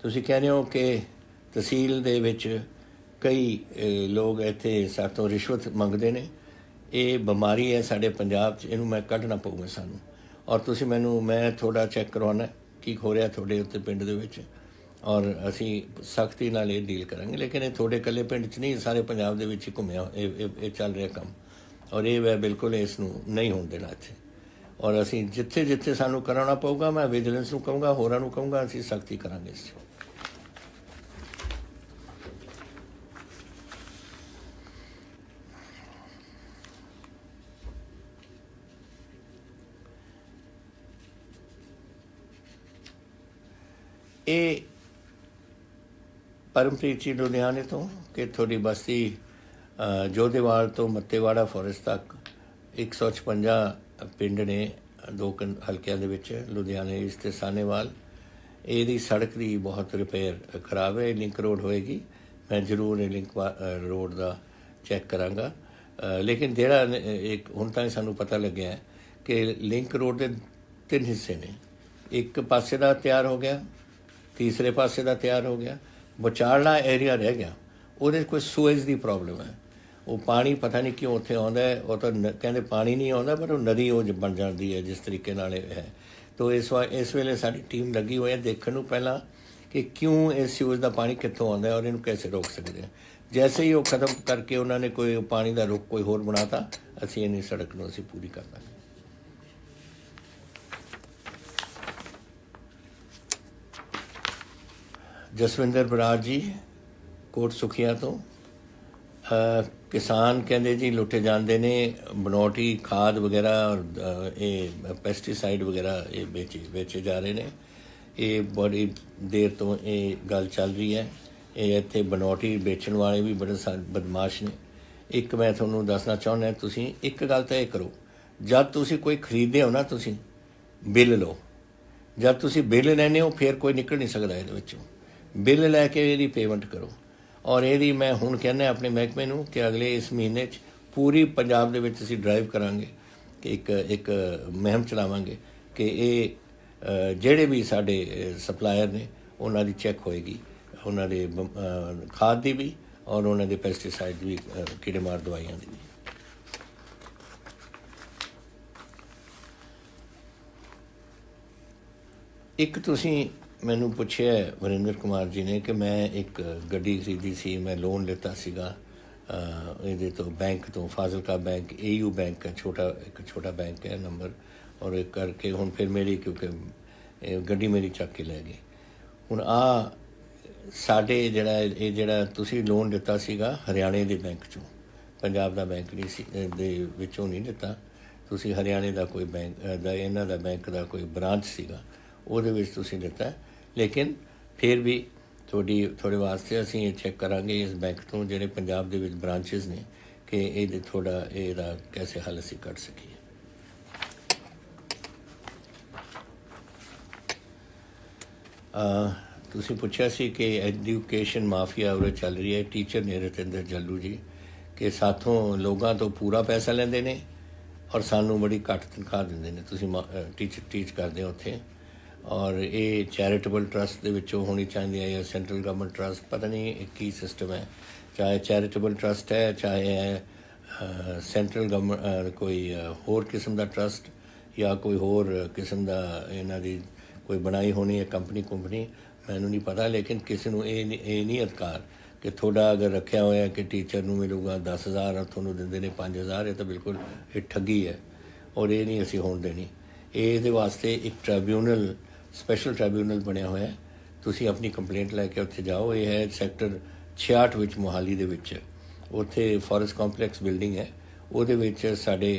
तुसी कह रहे हो कि तहसील दे विच कई लोग इत्थे सातों रिश्वत मंगदे ने। ये बीमारी है साढ़े पंजाब च, इनू मैं कढ़ना पऊगा सानू। और तुसी मैं थोड़ा चैक करवाना की हो रहा थोड़े उत्ते पिंड दे विच, और असी सख्ती नाल ये डील करांगे। लेकिन ये थोड़े कल्ले पिंड च नहीं, सारे पंजाब दे विच घुम्या ये चल रहा काम, और ये मैं बिल्कुल इसनूं नहीं होण देना इत्थे। और असी जिथे जिथे सानू कराना पऊगा, मैं विजिलेंस नूं कहूँगा, होरां नूं कहूँगा, असी सख्ती करांगे इस 'च। ये परमप्रीत जी लुधियाने तो कि थोड़ी बस्ती जोधेवाल तो मत्तेवाड़ा फॉरेस्ट तक 156 पिंड ने 2 हल्कियां दे विच, लुधियाने ईस्ट ते सानेवाल। ये सड़क की बहुत रिपेयर खराब है, लिंक रोड होएगी, मैं जरूर ये लिंक रोड का चैक करांगा। लेकिन जिहड़ा एक हुण ताईं सानूं पता लग्या है कि लिंक रोड के 3 हिस्से ने, एक पासे का तैयार हो गया, तीसरे पासे का तैयार हो गया, विचारला एरिया रह गया, वो कोई सूएज की प्रॉब्लम है। वो पानी पता नहीं क्यों उत्थे आउंदा है, वो तो कहते पानी नहीं आता, पर वो नदी वो बन जाती है जिस तरीके नाल है। तो इस वेले साडी टीम लगी हुई है देखण नूं पहला कि क्यों इस सूएज का पानी कित्थों आउंदा है और इनू कैसे रोक सकते हैं। जैसे ही वो खत्म करके उन्होंने कोई पानी का रुख कोई होर बनाता, असीं इन्नी सड़क नूं असीं पूरी कर दांगे। ਜਸਵਿੰਦਰ ਬਰਾੜ ਜੀ ਕੋਟ ਸੁਖੀਆ ਤੋਂ। ਕਿਸਾਨ ਕਹਿੰਦੇ ਜੀ ਲੁੱਟੇ ਜਾਂਦੇ ਨੇ, ਬਣਾਉਟੀ ਖਾਦ ਵਗੈਰਾ ਔਰ ਇਹ ਪੈਸਟੀਸਾਈਡ ਵਗੈਰਾ ਇਹ ਵੇਚੇ ਜਾ ਰਹੇ ਨੇ। ਇਹ ਬੜੀ ਦੇਰ ਤੋਂ ਇਹ ਗੱਲ ਚੱਲ ਰਹੀ ਹੈ। ਇਹ ਇੱਥੇ ਬਣਾਉਟੀ ਵੇਚਣ ਵਾਲੇ ਵੀ ਬੜੇ ਬਦਮਾਸ਼ ਨੇ। ਇੱਕ ਮੈਂ ਤੁਹਾਨੂੰ ਦੱਸਣਾ ਚਾਹੁੰਦਾ, ਤੁਸੀਂ ਇੱਕ ਗੱਲ ਤਾਂ ਇਹ ਕਰੋ, ਜਦ ਤੁਸੀਂ ਕੋਈ ਖਰੀਦਦੇ ਹੋ ਨਾ, ਤੁਸੀਂ ਬਿੱਲ ਲਓ। ਜਦ ਤੁਸੀਂ ਬਿੱਲ ਲੈਂਦੇ ਹੋ ਫਿਰ ਕੋਈ ਨਿਕਲ ਨਹੀਂ ਸਕਦਾ ਇਹਦੇ ਵਿੱਚੋਂ। ਬਿੱਲ ਲੈ ਕੇ ਇਹਦੀ ਪੇਮੈਂਟ ਕਰੋ। ਔਰ ਇਹਦੀ ਮੈਂ ਹੁਣ ਕਹਿੰਦਾ ਆਪਣੇ ਮਹਿਕਮੇ ਨੂੰ ਕਿ ਅਗਲੇ ਇਸ ਮਹੀਨੇ 'ਚ ਪੂਰੀ ਪੰਜਾਬ ਦੇ ਵਿੱਚ ਅਸੀਂ ਡਰਾਈਵ ਕਰਾਂਗੇ ਕਿ ਇੱਕ ਮੁਹਿੰਮ ਚਲਾਵਾਂਗੇ ਕਿ ਇਹ ਜਿਹੜੇ ਵੀ ਸਾਡੇ ਸਪਲਾਇਰ ਨੇ ਉਹਨਾਂ ਦੀ ਚੈੱਕ ਹੋਏਗੀ, ਉਹਨਾਂ ਦੇ ਖਾਦ ਦੀ ਵੀ ਔਰ ਉਹਨਾਂ ਦੇ ਪੈਸਟੀਸਾਈਡ ਵੀ, ਕੀੜੇਮਾਰ ਦਵਾਈਆਂ ਦੀ ਵੀ। ਇੱਕ ਤੁਸੀਂ ਮੈਨੂੰ ਪੁੱਛਿਆ ਵਰਿੰਦਰ ਕੁਮਾਰ ਜੀ ਨੇ ਕਿ ਮੈਂ ਇੱਕ ਗੱਡੀ ਖਰੀਦੀ ਸੀ, ਮੈਂ ਲੋਨ ਲਿੱਤਾ ਸੀਗਾ ਇਹਦੇ ਤੋਂ, ਬੈਂਕ ਤੋਂ, ਫਾਜ਼ਿਲਕਾ ਬੈਂਕ, AU ਬੈਂਕ ਹੈ, ਇੱਕ ਛੋਟਾ ਬੈਂਕ ਹੈ ਨੰਬਰ, ਔਰ ਇਹ ਕਰਕੇ ਹੁਣ ਫਿਰ ਮੇਰੀ ਕਿਉਂਕਿ ਗੱਡੀ ਮੇਰੀ ਚੱਕ ਕੇ ਲੈ ਗਈ। ਹੁਣ ਸਾਡੇ ਜਿਹੜਾ ਤੁਸੀਂ ਲੋਨ ਲਿੱਤਾ ਸੀਗਾ ਹਰਿਆਣੇ ਦੇ ਬੈਂਕ 'ਚੋਂ, ਪੰਜਾਬ ਦਾ ਬੈਂਕ ਨਹੀਂ ਸੀ ਦੇ ਵਿੱਚੋਂ ਨਹੀਂ ਲਿੱਤਾ ਤੁਸੀਂ, ਹਰਿਆਣੇ ਦਾ ਕੋਈ ਬੈਂਕ ਦਾ, ਇਹਨਾਂ ਦਾ ਬੈਂਕ ਦਾ ਕੋਈ ਬ੍ਰਾਂਚ ਸੀਗਾ, ਉਹਦੇ ਵਿੱਚ ਤੁਸੀਂ ਲਿੱਤਾ। ਲੇਕਿਨ ਫਿਰ ਵੀ ਤੁਹਾਡੇ ਵਾਸਤੇ ਅਸੀਂ ਇਹ ਚੈੱਕ ਕਰਾਂਗੇ ਇਸ ਬੈਂਕ ਤੋਂ ਜਿਹੜੇ ਪੰਜਾਬ ਦੇ ਵਿੱਚ ਬ੍ਰਾਂਚਿਸ ਨੇ ਕਿ ਇਹਦਾ ਕੈਸੇ ਹੱਲ ਅਸੀਂ ਕੱਢ ਸਕੀਏ। ਤੁਸੀਂ ਪੁੱਛਿਆ ਸੀ ਕਿ ਐਜੂਕੇਸ਼ਨ ਮਾਫੀਆ ਉਰੇ ਚੱਲ ਰਹੀ ਹੈ। ਟੀਚਰ ਨੇ ਰਤਿੰਦਰ ਜੱਲੂ ਜੀ ਕਿ ਸਾਥੋਂ ਲੋਕਾਂ ਤੋਂ ਪੂਰਾ ਪੈਸਾ ਲੈਂਦੇ ਨੇ ਔਰ ਸਾਨੂੰ ਬੜੀ ਘੱਟ ਤਨਖਾਹ ਦਿੰਦੇ ਨੇ। ਤੁਸੀਂ ਟੀਚ ਕਰਦੇ ਹੋ ਉੱਥੇ, ਔਰ ਇਹ ਚੈਰੀਟੇਬਲ ਟਰਸਟ ਦੇ ਵਿੱਚੋਂ ਹੋਣੀ ਚਾਹੀਦੀ ਹੈ ਜਾਂ ਸੈਂਟਰਲ ਗਵਰਨਮੈਂਟ ਟਰਸਟ, ਪਤਾ ਨਹੀਂ ਇਹ ਕੀ ਸਿਸਟਮ ਹੈ। ਚਾਹੇ ਚੈਰੀਟੇਬਲ ਟਰਸਟ ਹੈ, ਚਾਹੇ ਸੈਂਟਰਲ ਗਵਰਨਮੈਂਟ ਕੋਈ ਹੋਰ ਕਿਸਮ ਦਾ ਟਰਸਟ ਜਾਂ ਕੋਈ ਹੋਰ ਕਿਸਮ ਦਾ ਇਹਨਾਂ ਦੀ ਕੋਈ ਬਣਾਈ ਹੋਣੀ ਹੈ ਕੰਪਨੀ, ਮੈਨੂੰ ਨਹੀਂ ਪਤਾ। ਲੇਕਿਨ ਕਿਸੇ ਨੂੰ ਇਹ ਨਹੀਂ ਅਧਿਕਾਰ ਕਿ ਤੁਹਾਡਾ ਅਗਰ ਰੱਖਿਆ ਹੋਇਆ ਕਿ ਟੀਚਰ ਨੂੰ ਮਿਲੂਗਾ 10,000 ਤੁਹਾਨੂੰ ਦਿੰਦੇ ਨੇ 5,000, ਇਹ ਤਾਂ ਬਿਲਕੁਲ ਇਹ ਠੱਗੀ ਹੈ ਔਰ ਇਹ ਨਹੀਂ ਅਸੀਂ ਹੋਣ ਦੇਣੀ। ਇਹਦੇ ਵਾਸਤੇ ਇੱਕ ਟ੍ਰਿਬਿਊਨਲ, ਸਪੈਸ਼ਲ ਟ੍ਰਿਬਿਊਨਲ ਬਣਿਆ ਹੋਇਆ, ਤੁਸੀਂ ਆਪਣੀ ਕੰਪਲੇਂਟ ਲੈ ਕੇ ਉੱਥੇ ਜਾਓ। ਇਹ ਹੈ ਸੈਕਟਰ 66 ਵਿੱਚ, ਮੋਹਾਲੀ ਦੇ ਵਿੱਚ। ਉੱਥੇ ਫੋਰੈਸਟ ਕੰਪਲੈਕਸ ਬਿਲਡਿੰਗ ਹੈ, ਉਹਦੇ ਵਿੱਚ ਸਾਡੇ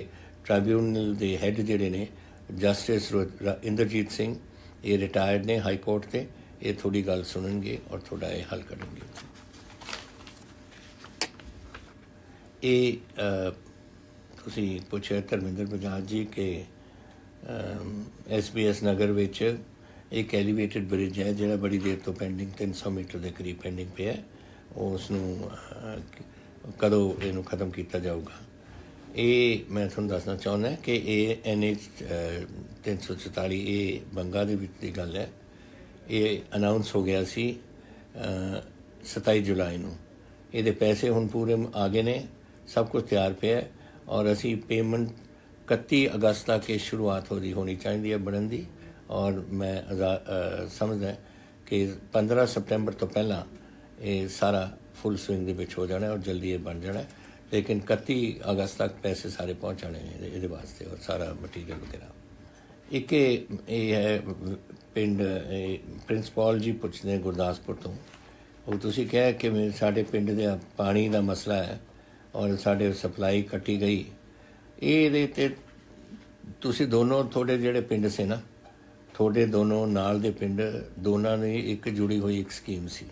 ਟ੍ਰਿਬਿਊਨਲ ਦੇ ਹੈੱਡ ਜਿਹੜੇ ਨੇ ਜਸਟਿਸ ਇੰਦਰਜੀਤ ਸਿੰਘ, ਇਹ ਰਿਟਾਇਰਡ ਨੇ ਹਾਈ ਕੋਰਟ 'ਤੇ। ਇਹ ਤੁਹਾਡੀ ਗੱਲ ਸੁਣਨਗੇ ਔਰ ਤੁਹਾਡਾ ਇਹ ਹੱਲ ਕਰਨਗੇ। ਇਹ ਤੁਸੀਂ ਪੁੱਛਿਆ ਧਰਮਿੰਦਰ ਬਜਾਜ ਜੀ ਕਿ SBS ਨਗਰ ਵਿੱਚ ਇੱਕ ਐਲੀਵੇਟਡ ਬ੍ਰਿਜ ਹੈ ਜਿਹੜਾ ਬੜੀ ਦੇਰ ਤੋਂ ਪੈਂਡਿੰਗ, 300 ਮੀਟਰ ਦੇ ਕਰੀਬ ਪੈਂਡਿੰਗ ਪਿਆ। ਉਸ ਨੂੰ ਕਦੋਂ ਇਹਨੂੰ ਖ਼ਤਮ ਕੀਤਾ ਜਾਊਗਾ? ਇਹ ਮੈਂ ਤੁਹਾਨੂੰ ਦੱਸਣਾ ਚਾਹੁੰਦਾ ਕਿ ਇਹ NH 344 ਇਹ ਬੰਗਾ ਦੇ ਵਿੱਚ ਦੀ ਗੱਲ ਹੈ। ਇਹ ਅਨਾਊਂਸ ਹੋ ਗਿਆ ਸੀ 27 ਜੁਲਾਈ ਨੂੰ। ਇਹਦੇ ਪੈਸੇ ਹੁਣ ਪੂਰੇ ਆ ਗਏ ਨੇ, ਸਭ ਕੁਝ ਤਿਆਰ ਪਿਆ ਔਰ ਅਸੀਂ ਪੇਮੈਂਟ 31 ਅਗਸਤ ਤੱਕ ਇਹ ਸ਼ੁਰੂਆਤ ਹੋਣੀ ਚਾਹੀਦੀ ਹੈ ਬਣਨ ਦੀ। ਔਰ ਮੈਂ ਸਮਝਦਾ ਕਿ 15 ਸਤੰਬਰ ਤੋਂ ਪਹਿਲਾਂ ਇਹ ਸਾਰਾ ਫੁੱਲ ਸਵਿੰਗ ਦੇ ਵਿੱਚ ਹੋ ਜਾਣਾ ਔਰ ਜਲਦੀ ਇਹ ਬਣ ਜਾਣਾ। ਲੇਕਿਨ 31 ਅਗਸਤ ਤੱਕ ਪੈਸੇ ਸਾਰੇ ਪਹੁੰਚਾਣੇ ਨੇ ਇਹਦੇ ਵਾਸਤੇ ਔਰ ਸਾਰਾ ਮਟੀਰੀਅਲ ਵਗੈਰਾ। ਇੱਕ ਇਹ ਹੈ ਪਿੰਡ ਪ੍ਰਿੰਸ ਪੌਲ ਜੀ ਪੁੱਛਦੇ ਗੁਰਦਾਸਪੁਰ ਤੋਂ। ਉਹ ਤੁਸੀਂ ਕਿਹਾ ਕਿ ਸਾਡੇ ਪਿੰਡ ਦੇ ਪਾਣੀ ਦਾ ਮਸਲਾ ਹੈ ਔਰ ਸਾਡੇ ਸਪਲਾਈ ਕੱਟੀ ਗਈ। ਇਹਦੇ 'ਤੇ ਤੁਸੀਂ ਦੋਨੋਂ, ਤੁਹਾਡੇ ਜਿਹੜੇ ਪਿੰਡ ਸੀ ਨਾ, ਤੁਹਾਡੇ ਦੋਨੋਂ ਨਾਲ ਦੇ ਪਿੰਡ, ਦੋਨਾਂ ਨੇ ਇੱਕ ਜੁੜੀ ਹੋਈ ਇੱਕ ਸਕੀਮ ਸੀ।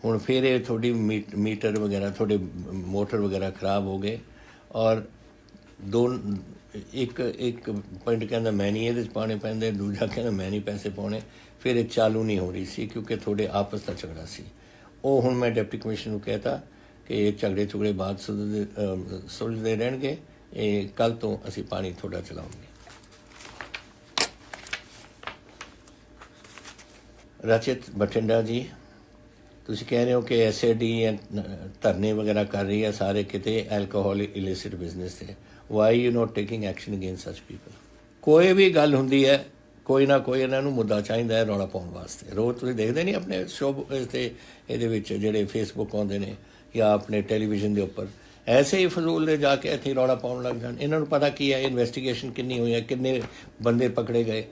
ਹੁਣ ਫਿਰ ਇਹ ਤੁਹਾਡੀ ਮੀਟਰ ਵਗੈਰਾ, ਤੁਹਾਡੇ ਮੋਟਰ ਵਗੈਰਾ ਖਰਾਬ ਹੋ ਗਏ ਔਰ ਇੱਕ ਪਿੰਡ ਕਹਿੰਦਾ ਮੈਂ ਨਹੀਂ ਇਹਦੇ 'ਚ ਪਾਉਣੇ ਪੈਂਦੇ, ਦੂਜਾ ਕਹਿੰਦਾ ਮੈਂ ਨਹੀਂ ਪੈਸੇ ਪਾਉਣੇ। ਫਿਰ ਇਹ ਚਾਲੂ ਨਹੀਂ ਹੋ ਰਹੀ ਸੀ ਕਿਉਂਕਿ ਤੁਹਾਡੇ ਆਪਸ ਦਾ ਝਗੜਾ ਸੀ। ਉਹ ਹੁਣ ਮੈਂ ਡਿਪਟੀ ਕਮਿਸ਼ਨਰ ਨੂੰ ਕਹਿਤਾ ਕਿ ਇਹ ਝਗੜੇ ਬਾਅਦ ਸੁਲਝਦੇ ਰਹਿਣਗੇ। ਇਹ ਕੱਲ੍ਹ ਤੋਂ ਅਸੀਂ ਪਾਣੀ ਤੁਹਾਡਾ ਚਲਾਉਂਗੇ। ਰਚਿਤ ਬਠਿੰਡਾ ਜੀ, ਤੁਸੀਂ ਕਹਿ ਰਹੇ ਹੋ ਕਿ SAD ਧਰਨੇ ਵਗੈਰਾ ਕਰ ਰਹੀ ਹੈ ਸਾਰੇ ਕਿਤੇ ਐਲਕੋਹਲ ਇਲਿਸਿਟ ਬਿਜ਼ਨਸ 'ਤੇ। Why you note taking action against ਸੱਚ ਪੀਪਲ? ਕੋਈ ਵੀ ਗੱਲ ਹੁੰਦੀ ਹੈ, ਕੋਈ ਨਾ ਕੋਈ ਇਹਨਾਂ ਨੂੰ ਮੁੱਦਾ ਚਾਹੀਦਾ ਹੈ ਰੌਲਾ ਪਾਉਣ ਵਾਸਤੇ। ਰੋਜ਼ ਤੁਸੀਂ ਦੇਖਦੇ ਨਹੀਂ ਆਪਣੇ ਸ਼ੋਅ ਇਹਦੇ ਵਿੱਚ ਜਿਹੜੇ ਫੇਸਬੁੱਕ ਆਉਂਦੇ ਨੇ ਜਾਂ ਆਪਣੇ ਟੈਲੀਵਿਜ਼ਨ ਦੇ ਉੱਪਰ, ਐਸੇ ਹੀ ਫਜ਼ੂਲ ਦੇ ਜਾ ਕੇ ਇੱਥੇ ਰੌਲਾ ਪਾਉਣ ਲੱਗ ਜਾਣ। ਇਹਨਾਂ ਨੂੰ ਪਤਾ ਕੀ ਹੈ, ਇਨਵੈਸਟੀਗੇਸ਼ਨ ਕਿੰਨੀ ਹੋਈ ਹੈ, ਕਿੰਨੇ ਬੰਦੇ ਪਕੜੇ ਗਏ।